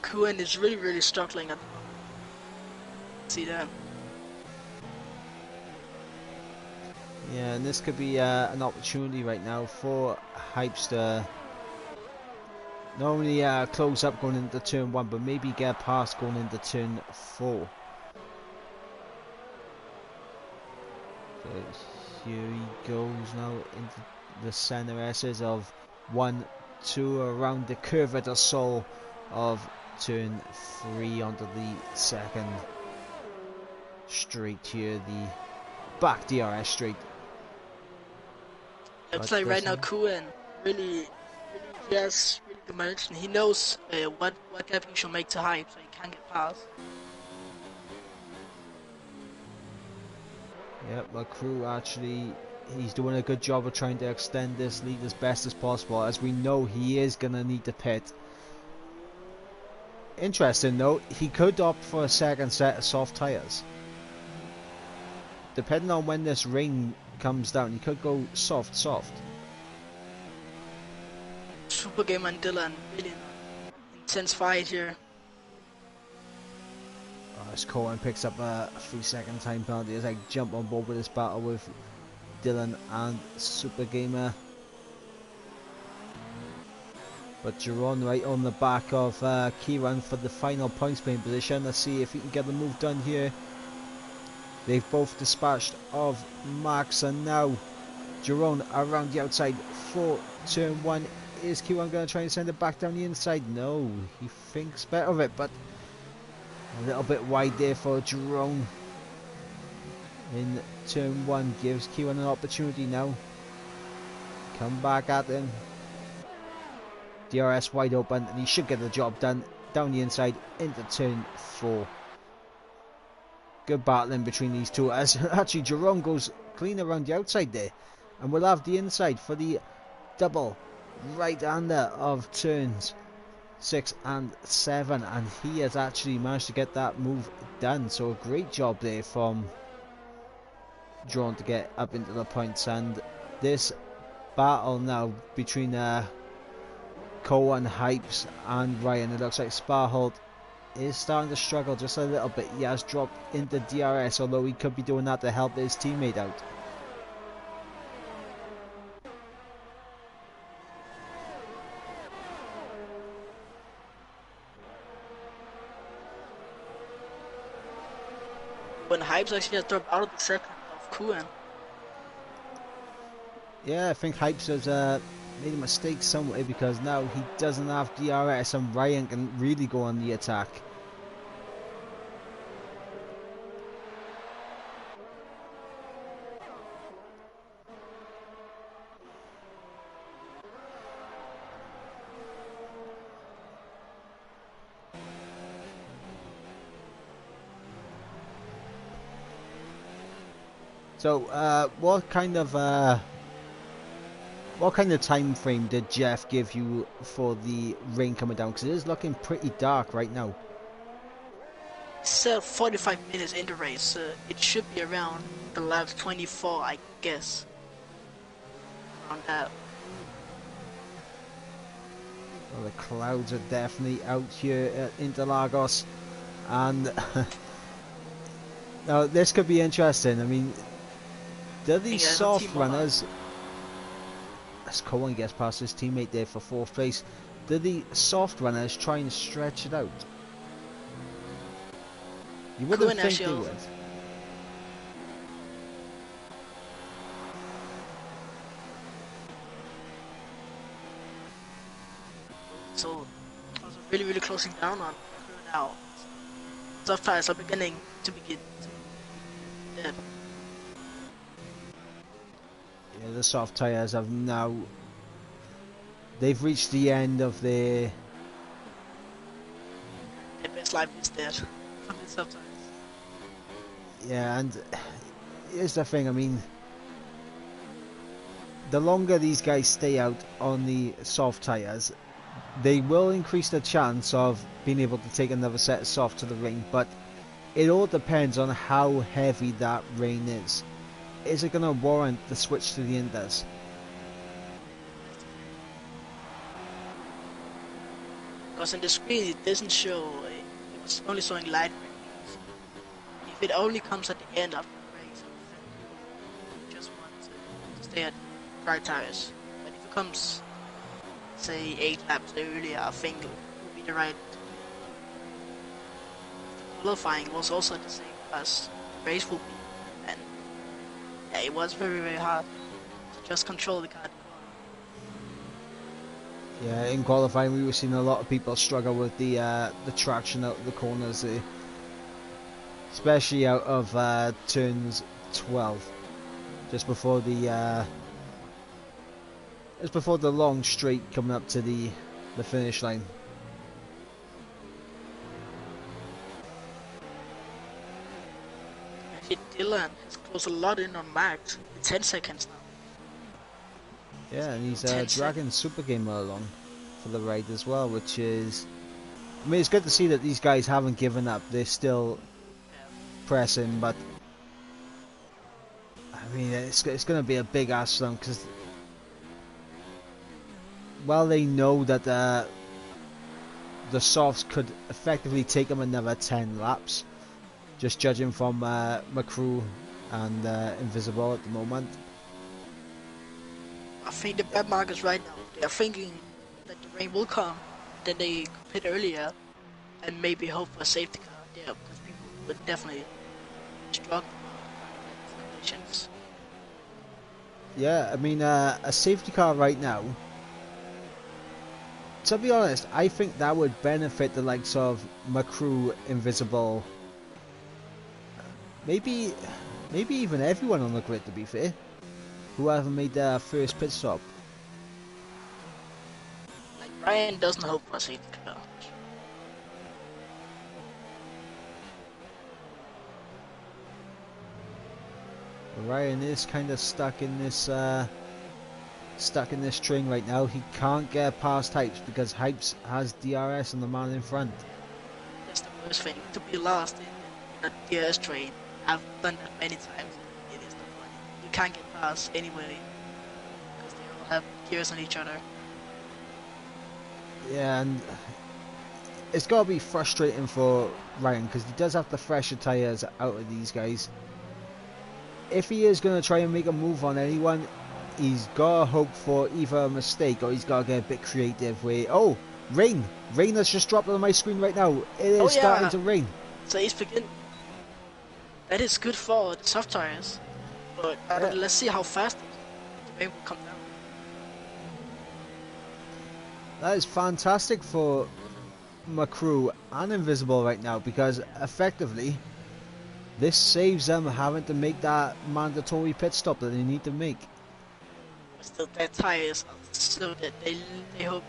Kuhn is really struggling at the moment. See that? Yeah, and this could be an opportunity right now for Hypes to not only close up going into turn 1, but maybe get past going into turn 4. So here he goes now into the center S's of 1, 2 around the curve at the sole of turn 3 onto the second straight here, the back DRS straight. Looks like right now Kuhn really has really good management. He knows what gap he should make to Hype, so he can get past. Yep, my crew actually, he's doing a good job of trying to extend this lead as best as possible, as we know he is going to need to pit. Interesting though, he could opt for a second set of soft tyres. Depending on when this rain comes down, he could go soft. Super Game and Dylan, really intense fight here. Oh, as Cohen picks up a 3-second time penalty as I jump on board with this battle with Dylan and Super Gamer. But Jerome right on the back of Kieran for the final points playing position. Let's see if he can get the move done here. They've both dispatched of Max, and now Jerome around the outside for turn 1. Is Kieran going to try and send it back down the inside? No, he thinks better of it, but a little bit wide there for Jerome. In turn 1 gives Kieran an opportunity now. Come back at him. DRS wide open, and he should get the job done down the inside into turn 4. Good battling between these two, as actually Jerome goes clean around the outside there, and we'll have the inside for the double right-hander of turns 6 and 7, and he has actually managed to get that move done. So a great job there from Jerome to get up into the points. And this battle now between Cohen, Hypes and Ryan, it looks like Sparhold is starting to struggle just a little bit. He has dropped into DRS, although he could be doing that to help his teammate out. when Hypes actually has dropped out of the second of Kuan. Yeah, I think Hypes has made a mistake somewhere because now he doesn't have DRS and Ryan can really go on the attack. So, what kind of time frame did Jeff give you for the rain coming down? Because it is looking pretty dark right now. It's 45 minutes in the race. It should be around the lap 24, I guess. Around that. Well, the clouds are definitely out here at Interlagos, and now this could be interesting. I mean, do these soft runners, as Cohen gets past his teammate there for 4th place, do the soft runners try and stretch it out? You wouldn't think they would. So, I was really closing down on now. Soft tires are beginning to begin. Yeah. Yeah, the soft tires have now. They've reached the end of their. Their best life is dead from the soft tires. Yeah, and here's the thing. I mean, the longer these guys stay out on the soft tires, they will increase the chance of being able to take another set of soft to the ring, but it all depends on how heavy that rain is. Is it going to warrant the switch to the Inders? Because on the screen it doesn't show, it was only showing light rain. If it only comes at the end of the race, you just want to stay at dry tires. But if it comes, say, 8 laps earlier, I think it would be the right. Qualifying was also the same as the race will be, and yeah, it was very hard to just control the car. Yeah, in qualifying we were seeing a lot of people struggle with the traction out of the corners there. Especially out of turns 12. Just before the long straight coming up to the finish line. Actually, Dylan has closed a lot in on Max. 10 seconds now. Yeah, and he's dragging Super Gamer along for the ride as well, which is... I mean, it's good to see that these guys haven't given up. They're still pressing, but... I mean, it's going to be a big ass for them, because... While they know that the softs could effectively take them another 10 laps, just judging from McCrew and Invisible at the moment. I think the bad markers right now, they are thinking that the rain will come, then they pit earlier, and maybe hope for a safety car there, because people would definitely struggle with conditions. Yeah, I mean, a safety car right now, to be honest, I think that would benefit the likes of McCrew, Invisible, maybe even everyone on the grid, to be fair, who haven't made their first pit stop. Like, Ryan doesn't hope for a safety car. Ryan is kind of stuck in this train right now. He can't get past Hypes because Hypes has DRS on the man in front. That's the worst thing, to be lost in a DRS train. I've done that many times. It is not funny. You can't get past anyway because they all have gears on each other. Yeah, and it's got to be frustrating for Ryan because he does have the fresher tyres out of these guys. If he is going to try and make a move on anyone, he's got to hope for either a mistake or he's got to get a bit creative where... Oh, rain! Rain has just dropped on my screen right now. It is starting to rain. So he's beginning... That is good for the soft tires. But Yeah. let's see how fast the rain will come down. That is fantastic for McCrew and Invisible right now, because effectively this saves them having to make that mandatory pit stop that they need to make. But still, their tires are so that they hope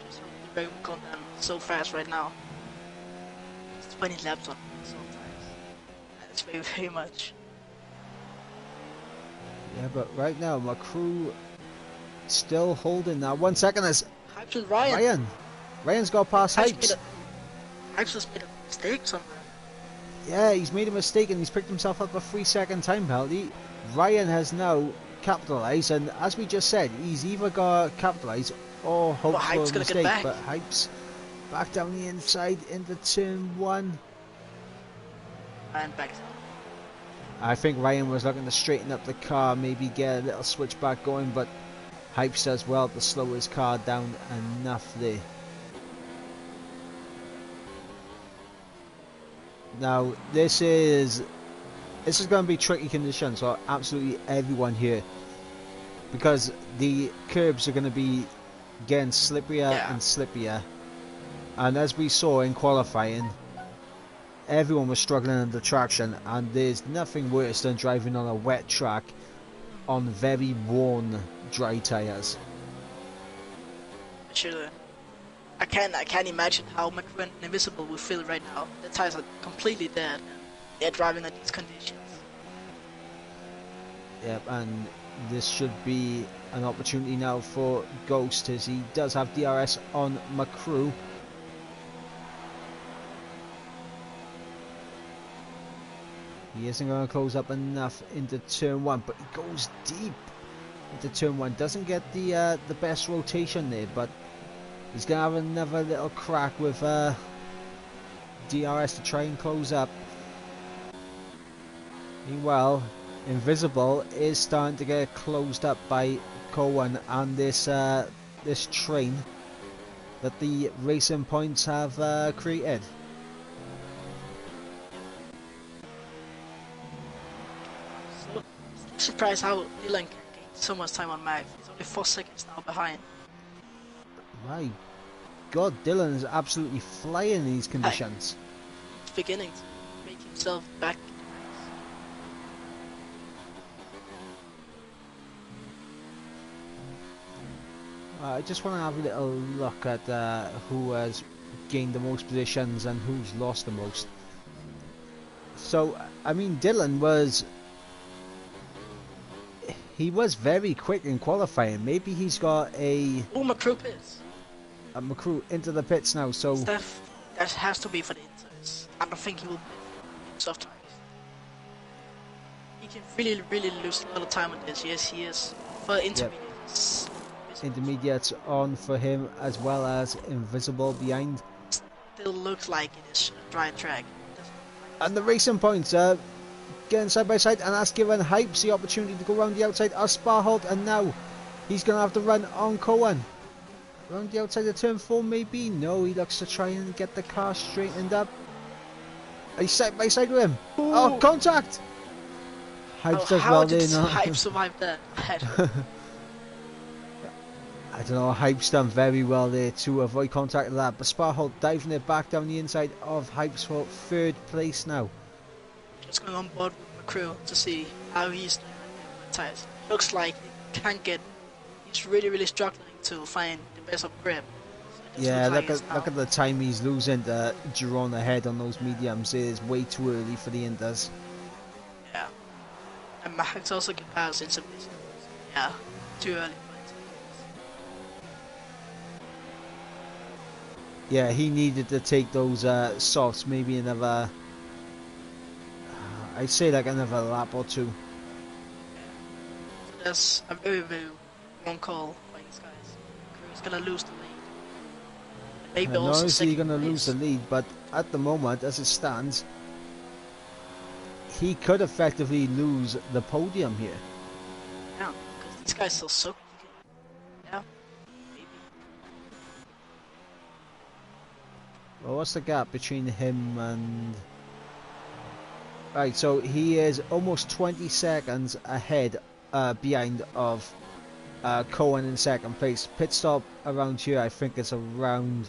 the rain will come down so fast right now. It's 20 laps on soft tires. That's very, very much. Yeah, but right now McCrew still holding now. 1 second is Hypes with Ryan. Ryan's got past Hypes. Hypes has made a mistake somewhere. Yeah, he's made a mistake and he's picked himself up a 3-second time penalty. Ryan has now capitalised, and as we just said, he's either got capitalised or hoped for a mistake. But Hypes back down the inside into turn 1. And back. I think Ryan was looking to straighten up the car, maybe get a little switchback going, but Hypes does well to slow his car down enough there. Now this is going to be tricky conditions for absolutely everyone here, because the curbs are going to be getting slipperier and slipperier, and as we saw in qualifying, everyone was struggling under traction, and there's nothing worse than driving on a wet track on very worn dry tyres. Sure. I can't imagine how McCrew and Invisible will feel right now. The tires are completely dead. They're driving in these conditions. Yep, and this should be an opportunity now for Ghost, as he does have DRS on McCrew. He isn't going to close up enough into turn 1, but he goes deep into turn 1. Doesn't get the best rotation there, but he's going to have another little crack with DRS to try and close up. Meanwhile, Invisible is starting to get closed up by Cohen and this train that the Racing Points have created. So, surprised how Dylan can gain so much time on Mav. He's only 4 seconds now behind. My God, Dylan is absolutely flying in these conditions. He's beginning to make himself back. I just want to have a little look at who has gained the most positions and who's lost the most. So, I mean, Dylan was... he was very quick in qualifying. Maybe he's got a... Oh, McCrew pits. A McCrew into the pits now, so... That has to be for the inters. I don't think he will be soft tires. He can really lose a lot of time on this. Yes, he is. For intermediates. Yep. Intermediates on for him, as well as Invisible behind. Still looks like it is a dry track. And the Racing Points are getting side by side, and that's given Hypes the opportunity to go around the outside of Sparholt, and now he's going to have to run on Cohen. Around the outside of turn 4 maybe? No, he looks to try and get the car straightened up. He's side by side with him. Ooh. Oh, contact! Hypes does well there now. Hype survived that? I don't know, Hype's done very well there to avoid contact of that, but Sparholt diving it back down the inside of Hypes for 3rd place now. Just going on board with McCrew to see how he's doing on the tires. Looks like he can't get... he's really struggling to find the best of grip. So yeah, look at the time he's losing to Giron ahead on those mediums. It is way too early for the Inters. Yeah. And Max also can pass in some distance. Yeah, too early. Yeah, he needed to take those softs, maybe another... I'd say like another lap or 2. So that's a very wrong call by these guys. Crew's gonna lose the lead. Maybe also not only gonna lose the lead, but at the moment, as it stands, he could effectively lose the podium here. Yeah, because these guys still so... yeah. Well, what's the gap between him and... Right, so he is almost 20 seconds ahead, behind of Cohen in second place. Pit stop around here, I think it's around,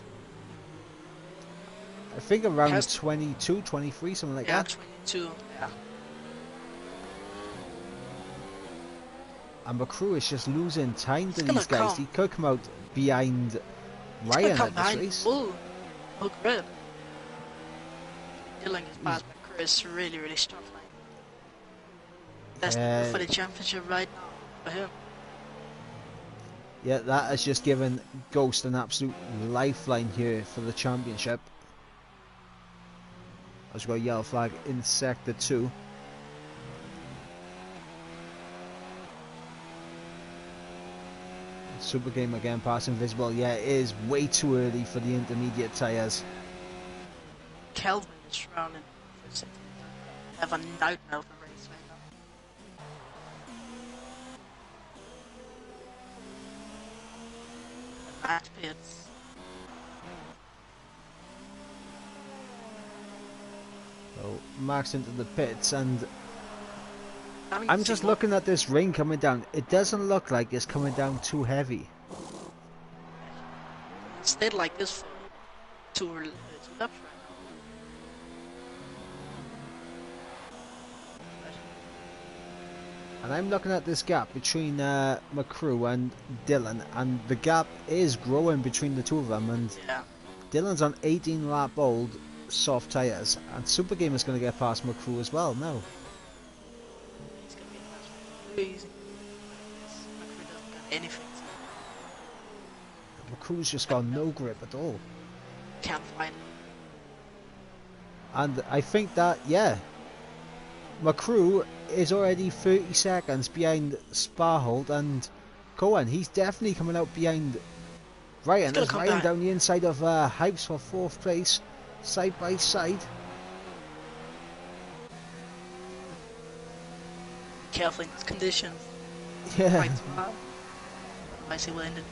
Has 22, 23, something like yeah, that. 22. Yeah. And McCrew is just losing time to He's gonna these guys. come. He could come out behind He's gonna Ryan come at this behind race. full grip. Dylan is past by Chris really strong. That's for the championship right now for him. Yeah, that has just given Ghost an absolute lifeline here for the championship. As we've got a yellow flag in sector 2. Super Game again, passing Visible. Yeah, it is way too early for the intermediate tyres. Kelvin is surrounded for second. Have a nightmare of a race right now. Matt Pitts. So Max into the pits, and Having I'm just seen looking at this rain coming down. It doesn't look like it's coming down too heavy. it stayed like this for two laps right And I'm looking at this gap between McCrew and Dylan, and the gap is growing between the two of them. And now. Yeah. Dylan's on 18 lap old soft tyres, and Super Game is going to get past McCrew as well now. It's gonna be a match for easy. McCrew doesn't got anything. McCrew's just got no grip at all. Can't find him. And I think that, yeah, McCrew is already 30 seconds behind Sparhold and Cohen. He's definitely coming out behind Ryan. There's Ryan back down the inside of Hypes for 4th place, side by side. Careful in this condition. Yeah. Right spot. Otherwise he will end in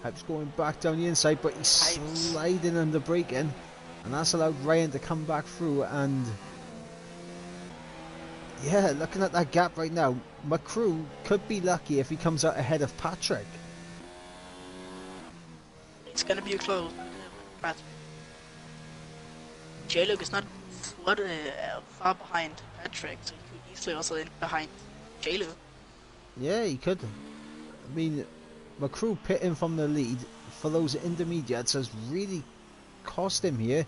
Hypes going back down the inside, but he's Hypes. sliding under braking, and that's allowed Ryan to come back through. And yeah, looking at that gap right now, McCrew could be lucky if he comes out ahead of Patrick. It's gonna be a close. But J-Luke is not far behind Patrick, so he could easily also end behind J-Luke. Yeah, he could. I mean, McCrew pitting from the lead for those intermediates has really cost him here.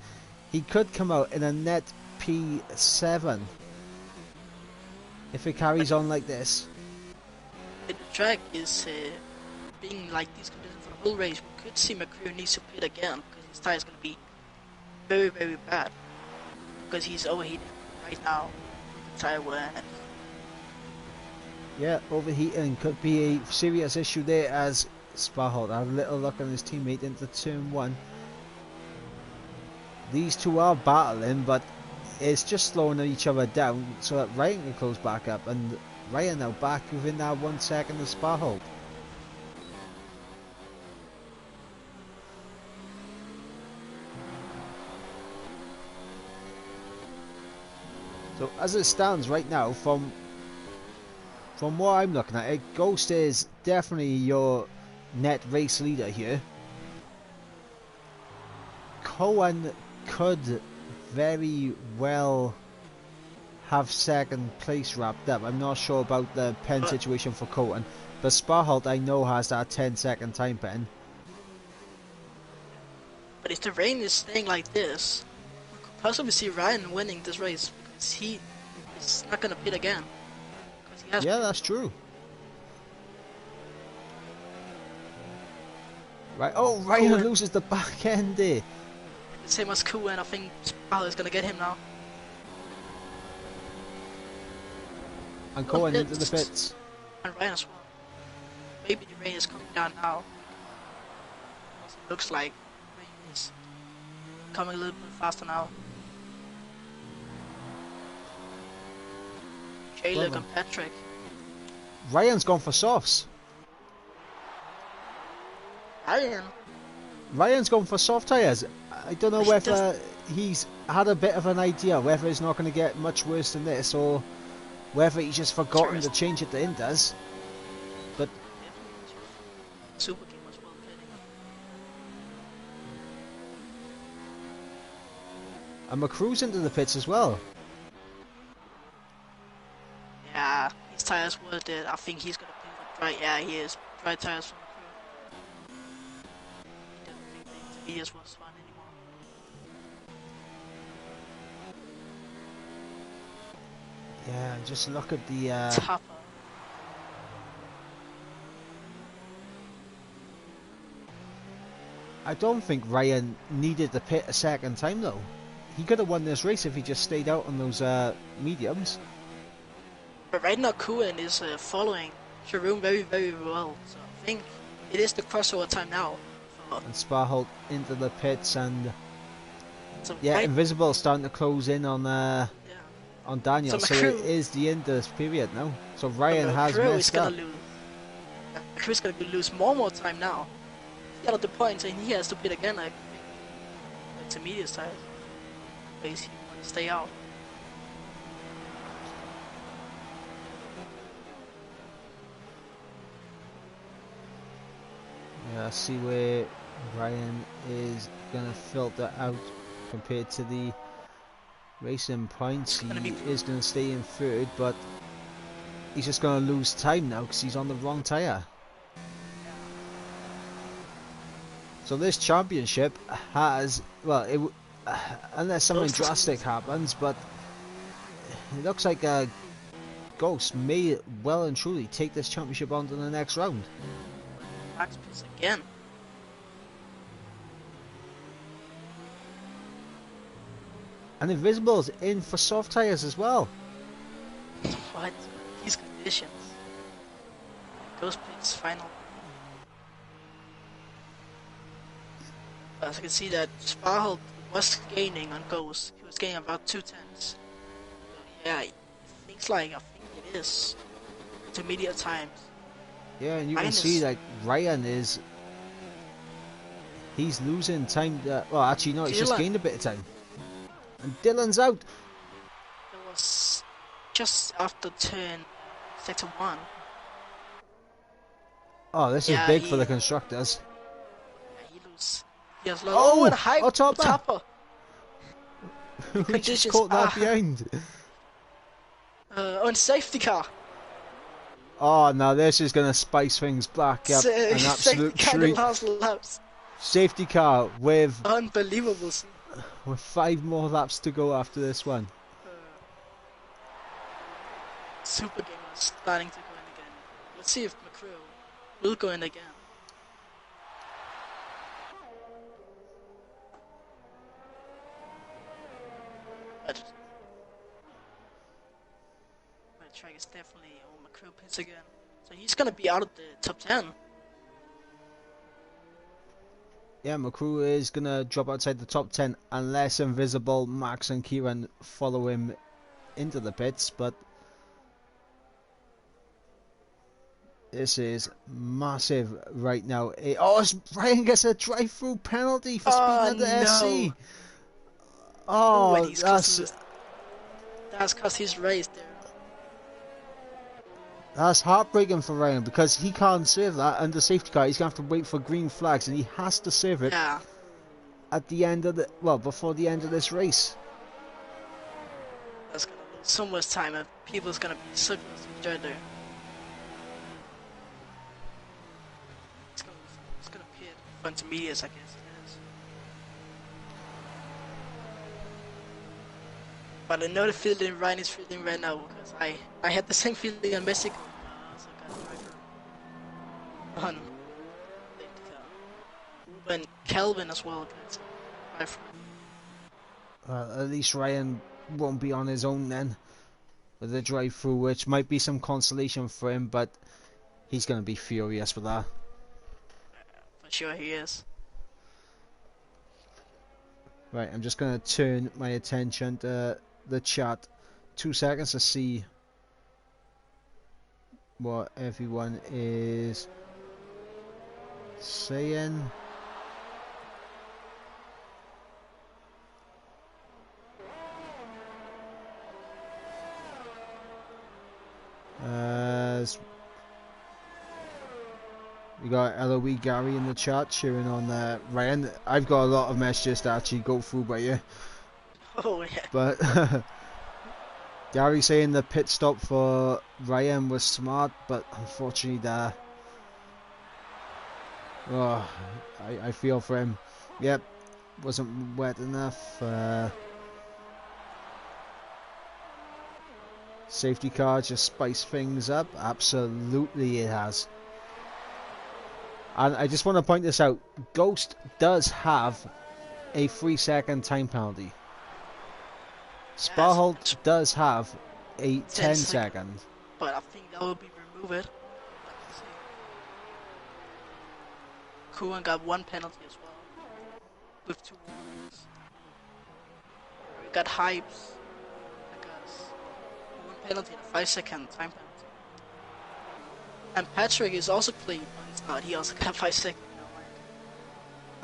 He could come out in a net P7 if it carries on like this. The track is being like these conditions for the whole race. We could see McCrew needs to pit again because his tire is going to be very bad because he's overheating right now. The tire will end. Yeah, overheating could be a serious issue there as Sparhold had a little look on his teammate into turn 1. These two are battling, but it's just slowing each other down so that Ryan can close back up, and Ryan now back within that 1 second of Sparhold. So as it stands right now, from what I'm looking at, it Ghost is definitely your net race leader here. Cohen could very well have second place wrapped up. I'm not sure about the pen situation for Cohen, but Sparhold I know has that 10-second time pen. But if the rain is staying like this, we could possibly see Ryan winning this race because he is not going to pit again. He has Yeah, that's true. Right, oh, Ryan Cohen loses the back end there. the same as Kuh, and I think Sparrow is going to get him now. And Cohen into the pits. And Ryan as well. Maybe the rain is coming down now. It looks like rain is coming a little bit faster now. J-Luke and Patrick. Ryan's gone for softs. Ryan? Ryan's gone for soft tyres. I don't know He whether he's had a bit of an idea whether it's not going to get much worse than this, or whether he's just forgotten to change it to Indus. But Super game was well played. and McCrew's into the pits as well. Yeah, his tires were dead. I think he's gonna pick up dry. Yeah, he is. Dry tires from McCrew. He didn't think the intermediates was fun anymore. Yeah, just look at the Topper. I don't think Ryan needed the pit a second time though. He could have won this race if he just stayed out on those mediums. But right now, Kuhn is following Sharoon very, very well. So I think it is the crossover time now. And Sparholt into the pits, and So yeah, right, Invisible starting to close in on yeah. Daniel. So So it McCrew- is the end of this period now. So Ryan has McCrew is messed gonna up. lose. McCrew's gonna lose more time now. He's got the points and he has to pit again. I think intermediate side. Because he wants to stay out. Yeah, see where Ryan is gonna filter out compared to the racing points. He is gonna stay in third, but he's just gonna lose time now because he's on the wrong tyre. So this championship has, well, unless something drastic happens, but it looks like Ghost may well and truly take this championship on to the next round. Max pits again. And Invisible's in for soft tyres as well. What? These conditions. Ghost pits final. As you can see that Sparholt was gaining on Ghost. He was gaining about 2/10. So yeah, it thinks like, I think it is intermediate times. Yeah, and you Ryan can see is- like Ryan he's losing time. Well, actually no, he's just Dylan. gained a bit of time. And Dylan's out. It was just after turn sector 1. Oh, this is Yeah, big for he- the constructors. Yeah, he lose. He has lost. Oh, And a high Otapa. topper. We just conditions caught that are- behind. On safety car. Oh, now this is going to spice things back up. So, An absolute safety car in the treat. last laps. Safety car with Unbelievable. 5 more laps to go after this one. Super game is starting to go in again. Let's see if McCrew will go in again. But my track is definitely on McCrew pits again. So he's gonna be out of the top 10. Yeah, McCrew is going to drop outside the top 10 unless Invisible, Max and Kieran follow him into the pits, but this is massive right now. Ryan gets a drive-through penalty for speeding under SC. Oh, And he's that's cause he's raised there. that's heartbreaking for Ryan because he can't serve that under safety car. He's going to have to wait for green flags and he has to serve it Yeah. at the end of before the end of this race. That's gonna lose so much time and people's gonna be so close to each other. It's gonna pit for intermediates, I guess it is. But I know the feeling Ryan is feeling right now because I had the same feeling in Mexico. I also got driver on safety car. And Kelvin as well got driver. At least Ryan won't be on his own then with the drive-through, which might be some consolation for him, but he's going to be furious with that. For sure he is. Right, I'm just going to turn my attention to the chat. 2 seconds to see what everyone is saying. We got LOE Gary in the chat cheering on Ryan. I've got a lot of messages to actually go through by you. Oh yeah. But Gary saying the pit stop for Ryan was smart, but unfortunately I feel for him. Yep, wasn't wet enough. Safety car just spiced things up. Absolutely it has. And I just want to point this out. Ghost does have a 3-second time penalty. Sparholt does have a 10 second. But I think that will be removed. Kuan got 1 penalty as well. With 2 warnings. We got Hypes. I guess. 1 penalty and a 5-second time penalty. And Patrick is also clean, but it's not. He also got 5 seconds.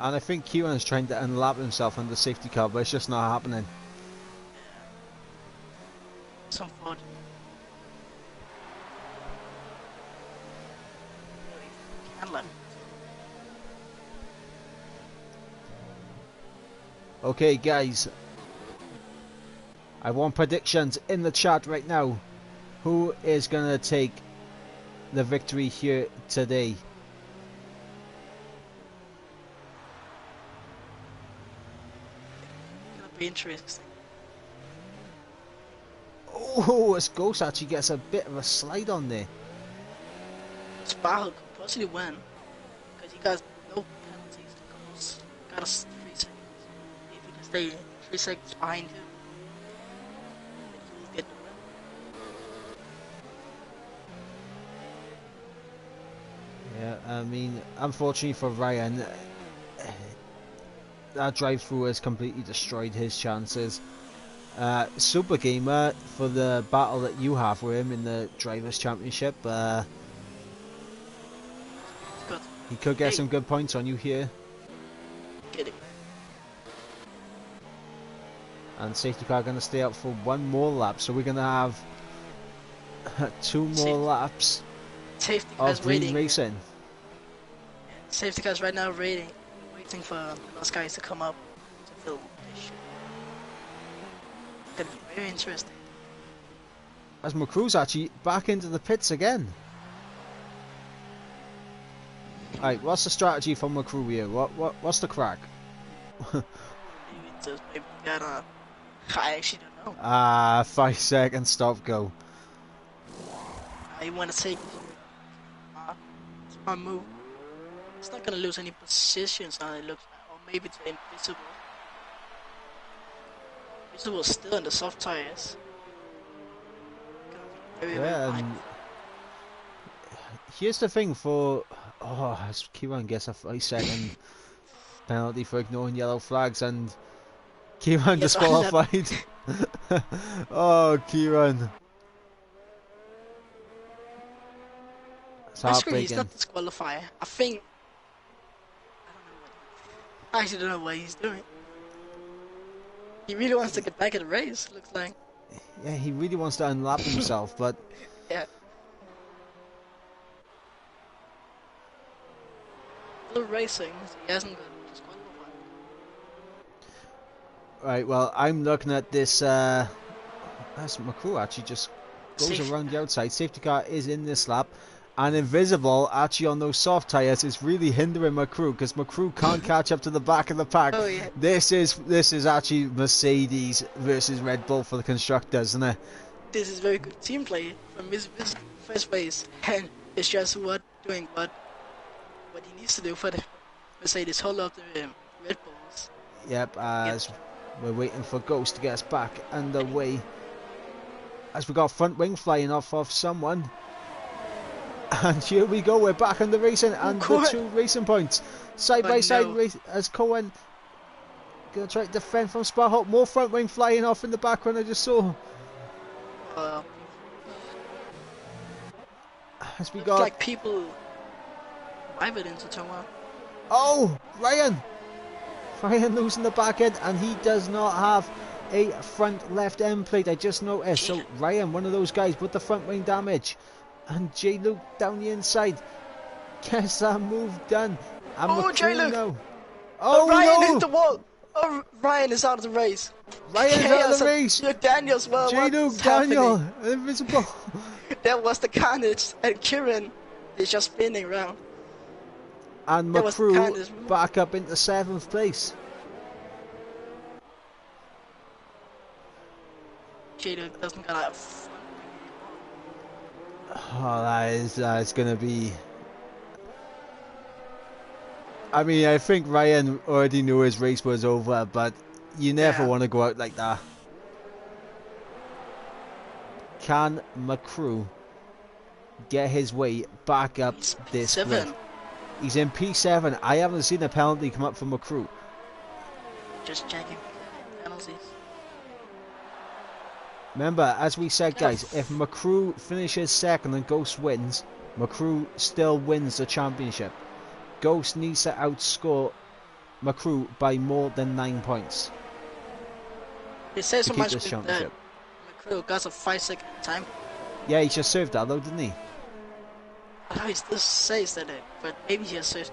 And I think Kieran's trying to unlap himself on the safety car, but it's just not happening. Some fun. Okay, guys. I want predictions in the chat right now. Who is gonna take the victory here today? Gonna be interesting. Oh, this Ghost actually gets a bit of a slide on there. Sparrow could possibly win because he got no penalties. Ghost got us 3 seconds. If he can stay 3 seconds behind him, then he will get the win. Yeah, I mean, unfortunately for Ryan, that drive-through has completely destroyed his chances. Super Gamer, for the battle that you have with him in the Drivers' Championship, he could get some good points on you here. Get it. And safety car going to stay up for 1 more lap, so we're going to have 2 more laps of Green Racing. Safety car's right now waiting for those guys to come up to film this shit. Gonna be very interesting. As McCrew's actually back into the pits again. Alright, what's the strategy for McCrew here? What's the crack? Maybe gotta. I actually don't know. 5 seconds stop go. I want to take it's my move. It's not gonna lose any positions now. It looks like, or maybe it's invisible. Invisible still in the soft tires. Very here's the thing for Kieran gets a 5-second penalty for ignoring yellow flags, and Kieran disqualified. Oh, Kieran. It's heartbreaking. He's not disqualified. I think. I actually don't know what he's doing. He really wants to get back in the race, looks like. Yeah, he really wants to unlap himself, but... Yeah. Still racing, so he hasn't got disqualified. Right, well, I'm looking at this... That's McCrew actually just goes around the outside. Safety car is in this lap. And Invisible, actually on those soft tyres, is really hindering McCrew, because McCrew can't catch up to the back of the pack. Oh, yeah. This is actually Mercedes versus Red Bull for the constructors, isn't it? This is very good team play from his first race, and it's just doing what he needs to do for the Mercedes. Hold up the Red Bulls. Yep, as we're waiting for Ghost to get us back underway. As we got front wing flying off of someone. And here we go, we're back on the racing, and the 2 racing points side by side as Cohen gonna try to defend from Sparholt. More front wing flying off in the background, I just saw. As we got like people drive it into turn 1. Oh, Ryan losing the back end, and he does not have a front left end plate, I just noticed. So Ryan, one of those guys with the front wing damage. And J. Luke down the inside. gets that move done. And Oh, McCrew J-Luke. now. Oh, Oh Ryan no! hit the wall. Oh, Ryan is out of the race. Ryan's out of the race. Your Daniels, well, J-Luke, what's Daniel, happening? invisible. That was the carnage, and Kieran is just spinning around. And That was the McCrew carnage. back up into 7th place. J-Luke doesn't got out. Oh, that is going to be... I mean, I think Ryan already knew his race was over, but you never want to go out like that. Can McCrew get his way back up this grid? He's in P7. I haven't seen a penalty come up for McCrew. Just checking penalties. Remember, as we said, guys, if McCrew finishes second and Ghost wins, McCrew still wins the championship. Ghost needs to outscore McCrew by more than 9 points. It says to so keep much this championship. McCrew got a 5-second time. Yeah, he just served that though, didn't he? I know he still says that, but maybe he has served.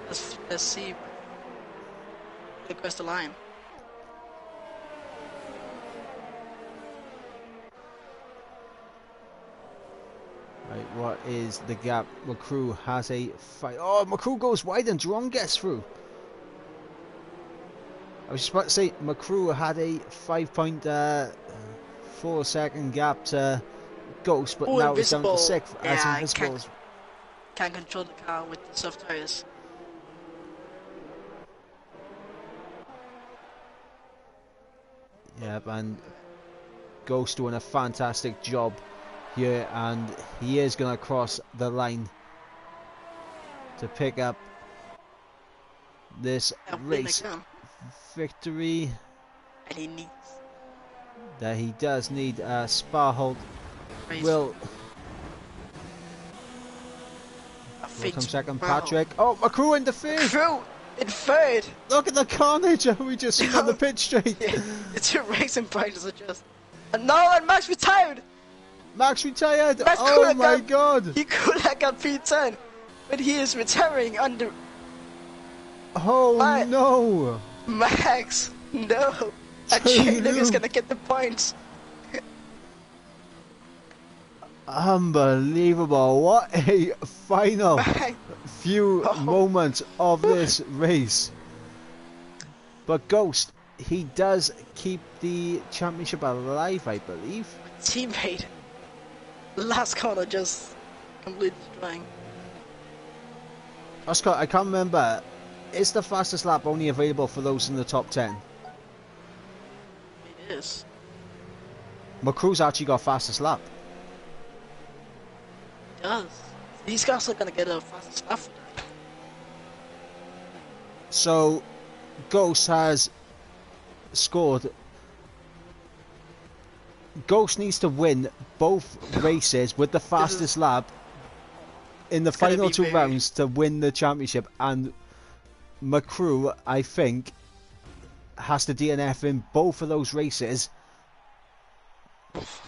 Let's see. Across the line. Right, what is the gap? McCrew has a fight. Oh, McCrew goes wide and Jerome gets through. I was just about to say, McCrew had a 5.4 second gap to Ghost, but now it's down to 6th as Invisible. Can't control the car with the soft tires. Yep, and Ghost doing a fantastic job here, and he is going to cross the line to pick up this race victory. And he needs that he does need. Spa-Holt will come second. Patrick. Oh, McCrew in the third. McCrew in third. Look at the carnage we just seen on the pit straight. Yeah, the two racing prices are just. And no, and Max retired. Max retired. Max oh my God. He could have got P10, but he is retiring under. Oh no. Max, no. J-Luke is gonna get the points. Unbelievable. What a final few moments of this race. But Ghost, he does keep the championship alive, I believe. Teammate. Last corner just completely destroying. Oscar, I can't remember. Is the fastest lap only available for those in the top 10? It is. McCrew's actually got fastest lap. It does. These guys are gonna get a fastest lap. So, Ghost has scored. Ghost needs to win both races with the fastest lap in the final 2 rounds to win the championship, and McCrew, I think, has to DNF in both of those races.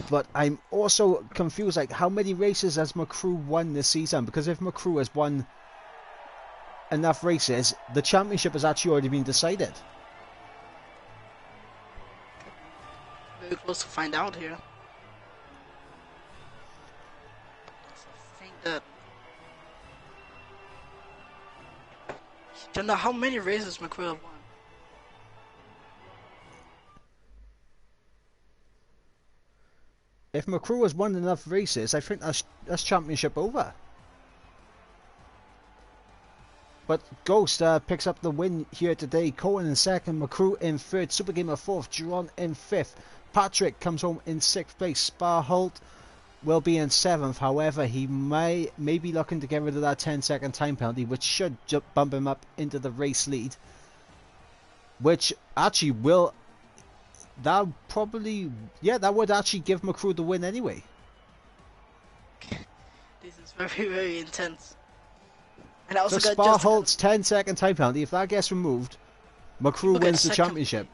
But I'm also confused, like, how many races has McCrew won this season? Because if McCrew has won enough races, the championship has actually already been decided. Very close to find out here. I think that. Don't know how many races McCrew have won. If McCrew has won enough races, I think that's championship over. But Ghost picks up the win here today. Cohen in second, McCrew in third, Supergamer fourth, Duron in fifth. Patrick comes home in 6th place. Spa-Holt will be in 7th. However, he may be looking to get rid of that 10-second time penalty, which should bump him up into the race lead. Which actually will... That probably... Yeah, that would actually give McCrew the win anyway. This is very, very intense. And I also so Spa-Holt's 10-second time penalty, if that gets removed, McCrew wins the championship.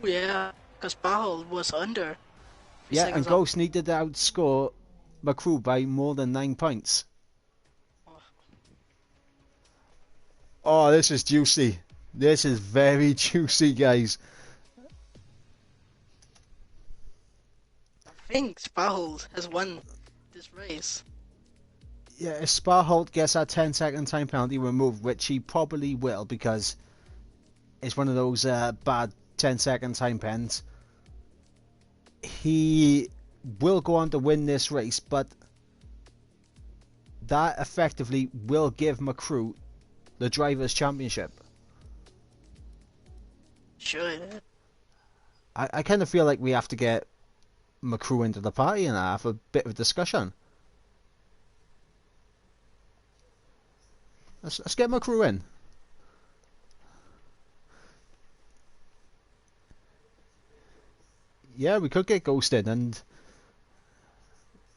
Oh yeah, because Spa-Holt was under. Yeah, and Ghost needed to outscore McCrew by more than 9 points. Oh, this is juicy. This is very juicy, guys. I think Sparhold has won this race. Yeah, if Sparholt gets that 10-second time penalty removed, which he probably will because it's one of those bad 10-second time pens, he will go on to win this race, but that effectively will give McCrew the Drivers' Championship. Sure, yeah. I kind of feel like we have to get McCrew into the party and have a bit of discussion. Let's get McCrew in. Yeah, we could get Ghosted, and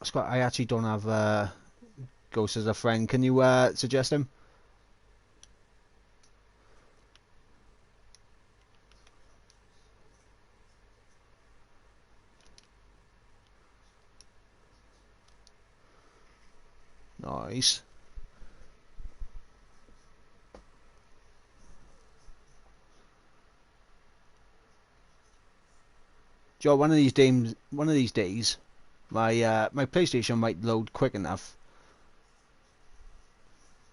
Scott, I actually don't have Ghost as a friend. Can you suggest him? Nice. Joe, one of these days, my PlayStation might load quick enough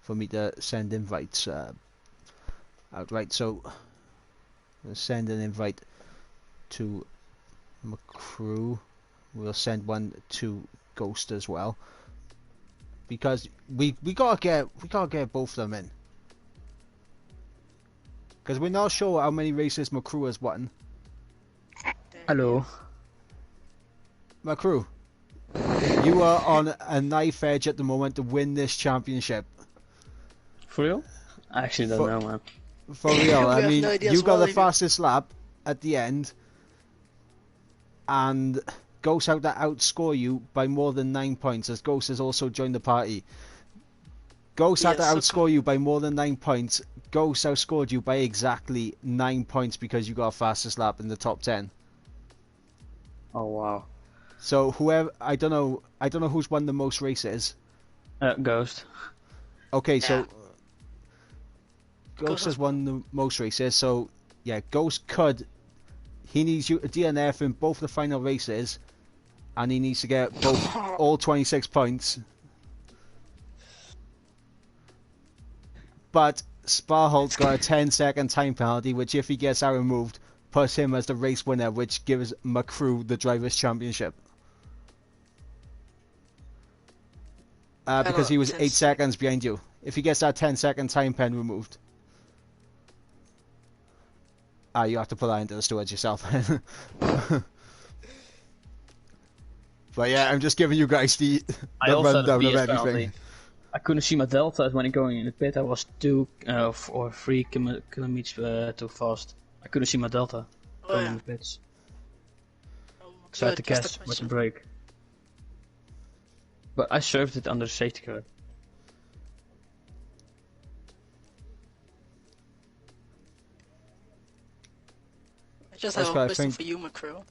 for me to send invites out. Right, so we'll send an invite to McCrew. We'll send one to Ghost as well, because we gotta get both of them in, because we're not sure how many races McCrew has won. Hello. McCrew, you are on a knife edge at the moment to win this championship. For real? I actually don't know, man. For real, I We have mean, no idea you as got well, the either. fastest lap at the end, and Ghost had to outscore you by more than 9 points, as Ghost has also joined the party. Ghost had to Yes, outscore you by more than 9 points. Ghost outscored you by exactly 9 points because you got fastest lap in the top 10. Oh wow. So whoever, I don't know who's won the most races. Ghost. Okay, Yeah. so Ghost has won the most races. So yeah, Ghost could. He needs you to DNF in both the final races, and he needs to get both all 26 points. But Sparholt got a 10-second time penalty, which if he gets that removed, puts him as the race winner, which gives McCrew the Drivers' Championship. Because he was 8 seconds behind you. If he gets that 10-second time pen removed. You have to put that into the storage yourself. But yeah, I'm just giving you guys the rundown of everything. I couldn't see my delta when going in the pit. I was 2 or 3 kilometers too fast. I couldn't see my delta going in the pits. So I had to catch with the brake. But I served it under safety car. I just have a question for you, McCrew.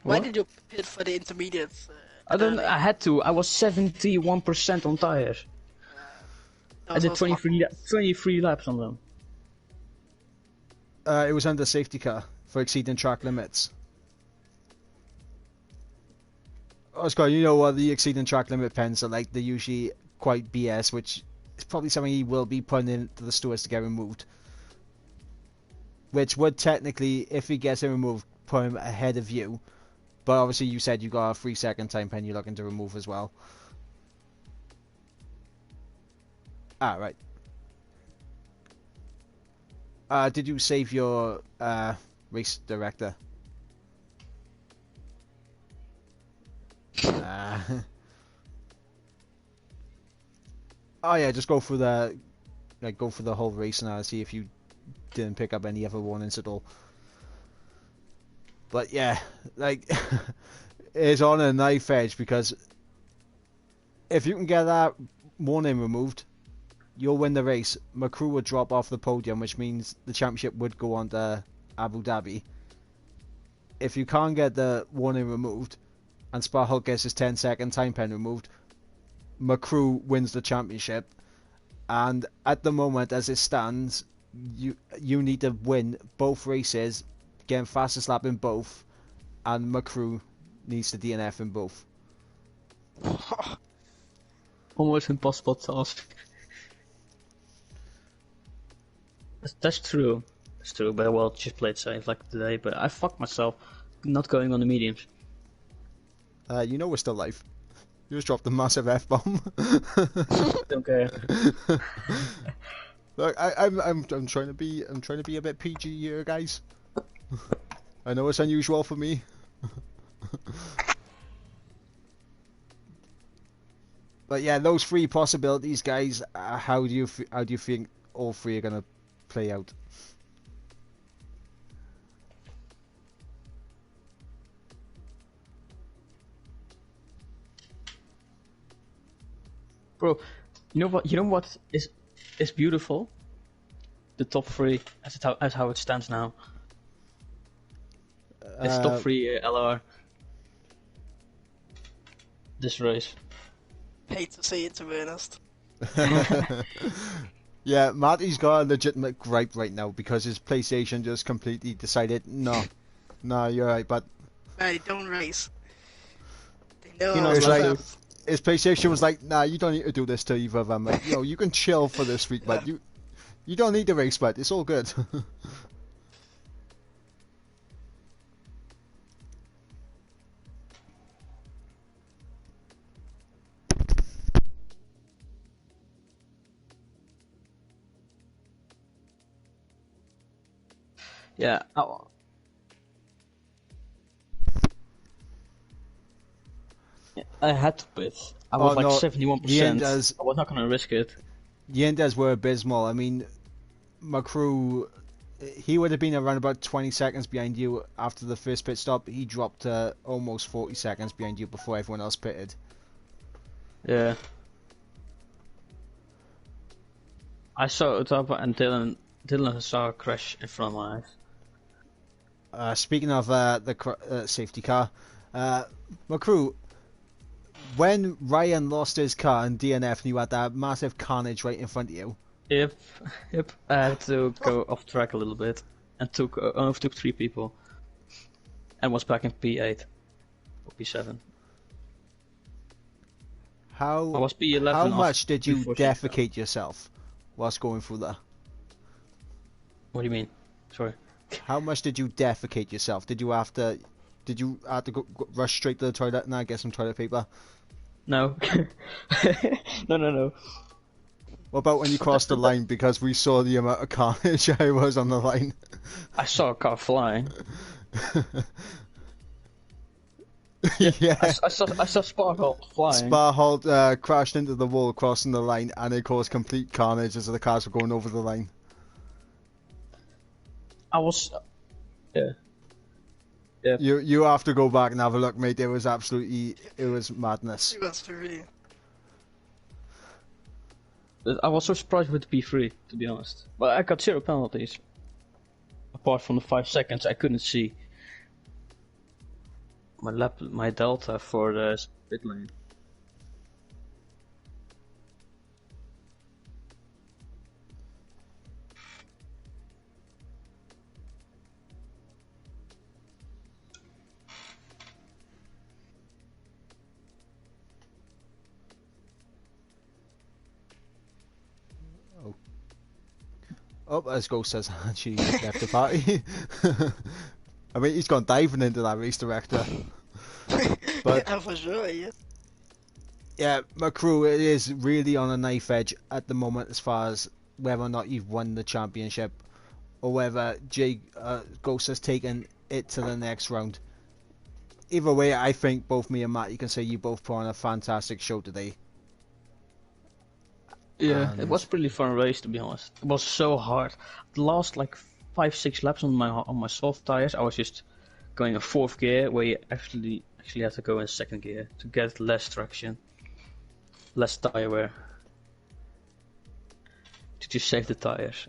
Why did you pit for the intermediates? I had to. I was 71% on tires. I did 23 laps on them. It was under safety car for exceeding track limits. Oscar, you know what the exceeding track limit pens are like? They're usually quite BS, which is probably something he will be putting into the stewards to get removed. Which would technically, if he gets it removed, put him ahead of you. But obviously you said you got a 3-second time pen you're looking to remove as well. Right. Did you save your race director? Oh yeah, just go for the whole race now and see if you didn't pick up any other warnings at all. But yeah, like it's on a knife edge, because if you can get that warning removed, you'll win the race. McCrew would drop off the podium, which means the championship would go on to Abu Dhabi. If you can't get the warning removed, and Sparhawk gets his 10-second time pen removed, McCrew wins the championship. And at the moment, as it stands, you need to win both races, getting fastest lap in both, and McCrew needs to DNF in both. Almost impossible task. That's true. That's true, but well, just played safe like today. But I fucked myself not going on the mediums. You know we're still live. You just dropped a massive F-bomb. Don't care. Look, I'm trying to be a bit PG here, guys. I know it's unusual for me. But yeah, those three possibilities, guys. How do you think all three are gonna play out? Bro, you know what? You know what is beautiful? The top three, as how it stands now. It's top three LR. This race. Hate to see it, to be honest. Yeah, Matty's got a legitimate gripe right now because his PlayStation just completely decided, no, you're right, but Hey, don't race. They know You know, it's like- like his PlayStation was like, nah, you don't need to do this to either of them. Like, you can chill for this week, but you don't need the race, but it's all good. Yeah. I had to pit. I was Oh, no, 71%. Yendes- I was not gonna risk it. Yendes were abysmal. I mean, McCrew, he would have been around about 20 seconds behind you after the first pit stop. He dropped to almost 40 seconds behind you before everyone else pitted. Yeah. I saw it up and Dylan saw a crash in front of my eyes. Speaking of the safety car, McCrew, when Ryan lost his car in DNF and you had that massive carnage right in front of you. Yep. I had to go off track a little bit and overtook 3 people and was back in P8 or P7. I was P11. How much did you before defecate yourself whilst going through that? What do you mean? Sorry. How much did you defecate yourself? Did you have to go rush straight to the toilet and get some toilet paper? No. No. What about when you crossed the line? Because we saw the amount of carnage I was on the line. I saw a car flying. Yeah. I saw Sparkle flying. Sparhold crashed into the wall crossing the line, and it caused complete carnage as the cars were going over the line. I was. Yeah. You have to go back and have a look, mate. It was madness. It was really. I was so surprised with the P3, to be honest. But I got 0 penalties. Apart from the 5 seconds, I couldn't see my delta for the pit lane. Oh, as Ghost says, she left the party. I mean, he's gone diving into that race director. But Yeah, for sure, yeah. yeah, McCrew, it is really on a knife edge at the moment as far as whether or not you've won the championship or whether Ghost has taken it to the next round. Either way, I think both me and Matt, you can say you both put on a fantastic show today. Yeah, it was a pretty fun race, to be honest. It was so hard. The last 5-6 laps on my soft tires, I was just going in 4th gear, where you actually had to go in 2nd gear to get less traction, less tire wear, to just save the tires.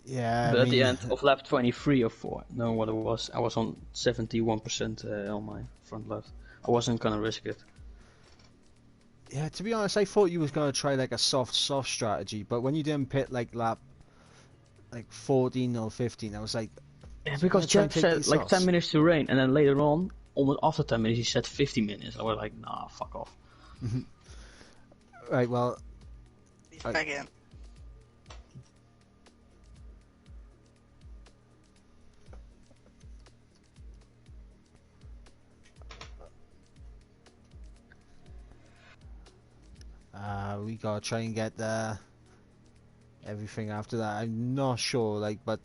Yeah, But at the end of lap 23 or 4, no, what it was, I was on 71% on my front left, I wasn't gonna risk it. Yeah, to be honest, I thought you was gonna try like a soft strategy, but when you didn't pit like lap like 14 or 15, I was like, Yeah, because Jeff said like 10 minutes to rain, and then later on, almost after 10 minutes, he said 50 minutes. I was like, nah, fuck off. Right, well, He's back in. we gotta try and get everything after that. I'm not sure, like, but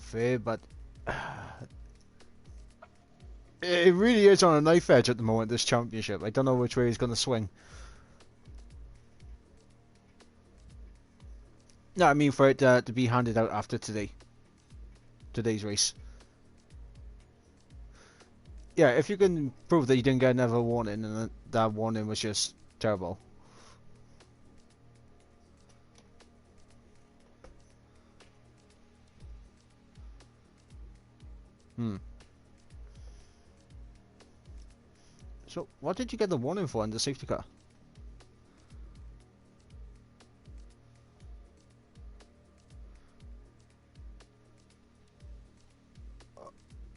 fair, but it really is on a knife edge at the moment, this championship. I don't know which way he's gonna swing. No, I mean for it to be handed out after today's race. Yeah, if you can prove that you didn't get another warning and that warning was just terrible. So, what did you get the warning for in the safety car?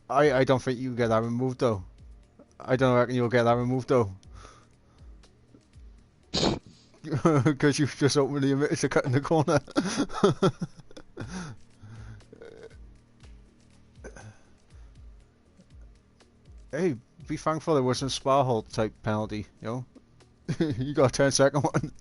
I don't think you get that removed though. I don't reckon you'll get that removed though. Because you've just openly admitted to cutting the corner. Hey, be thankful there wasn't a Spa hold type penalty, you know? You got a 10-second one.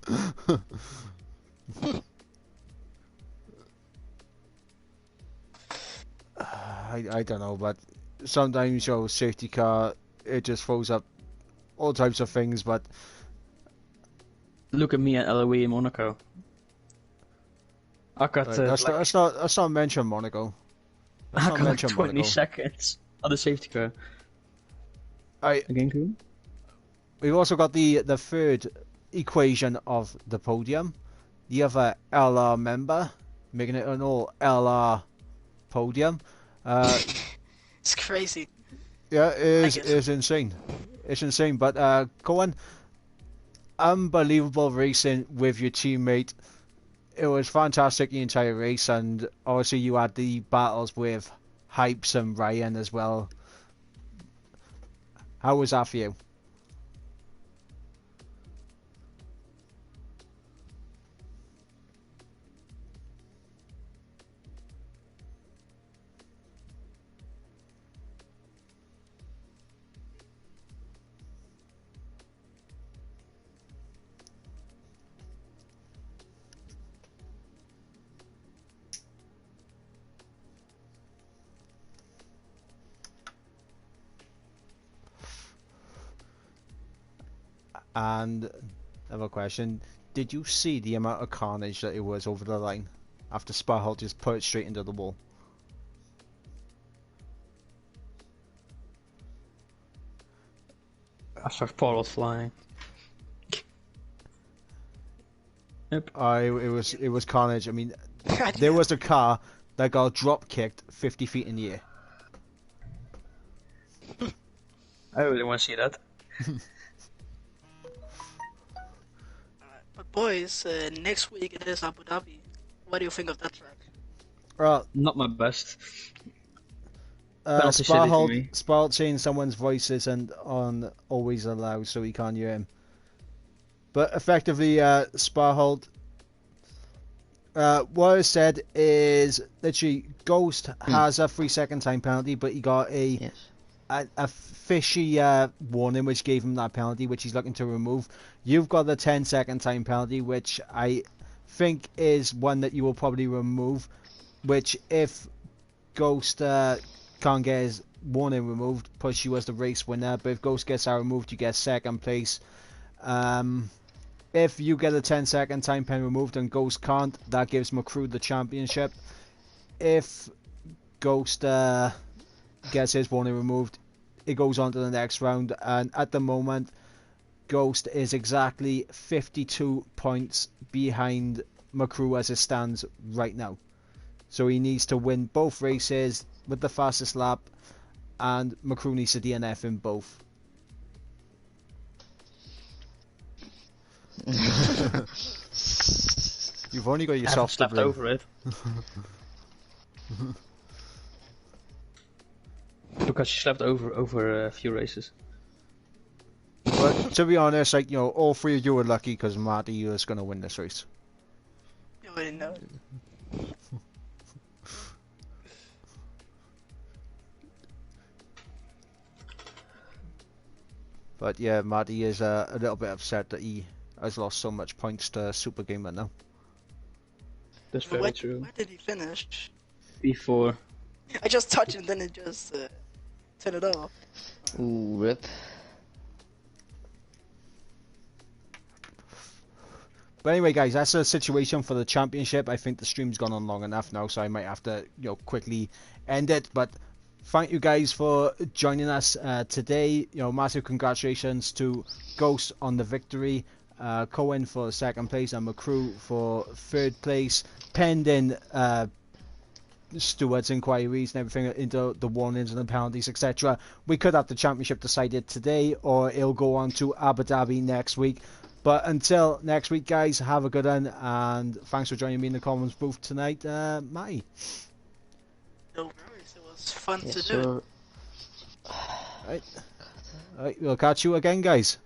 I don't know, but sometimes your safety car, it just throws up all types of things, but... Look at me at LOE in Monaco. I got let's not mention Monaco. I got like 20 seconds on the safety car. Again, cool. We've also got the third equation of the podium. The other LR member, making it an all LR podium. It's crazy. Yeah, it is insane. It's insane, but Cohen, unbelievable racing with your teammate. It was fantastic the entire race, and obviously you had the battles with Hypes and Ryan as well. How was that for you? And another question, did you see the amount of carnage that it was over the line after Sparhol just put it straight into the wall? I saw Paul was flying. Yep. It was carnage. I mean, there was a car that got drop kicked 50 feet in the air. I really want to see that. But boys, next week it is Abu Dhabi. What do you think of that track? Not my best. Sparhold saying someone's voice isn't on always allowed, so he can't hear him. But effectively, Sparhold, what is said is literally Ghost has a 3-second time penalty, but he got a fishy warning which gave him that penalty, which he's looking to remove. You've got the 10-second time penalty, which I think is one that you will probably remove, which if Ghost can't get his warning removed, puts you as the race winner. But if Ghost gets that removed, you get second place. If you get a 10-second time pen removed and Ghost can't, that gives McCrew the championship. If Ghost gets his warning removed, it goes on to the next round. And at the moment, Ghost is exactly 52 points behind McCrew as it stands right now. So he needs to win both races with the fastest lap, and McCrew needs to DNF in both. You've only got yourself to slept blame. over it. Because you slept over a few races. But to be honest, like, you know, all three of you are lucky because Marty is going to win this race. You already know. But yeah, Marty is a little bit upset that he has lost so much points to Super Gamer now. That's very true. Where did he finish? P4. I just touched him, then it just turned it off. Ooh, rip. But anyway, guys, that's the situation for the championship. I think the stream's gone on long enough now, so I might have to, you know, quickly end it. But thank you guys for joining us today. You know, massive congratulations to Ghost on the victory, Cohen for second place, and McCrew for third place, pending stewards' inquiries and everything into the warnings and the penalties, etc. We could have the championship decided today, or it'll go on to Abu Dhabi next week. But until next week, guys, have a good one, and thanks for joining me in the Commons booth tonight, Matty. No worries, it was fun to Yes, do. sir. Right, we'll catch you again, guys.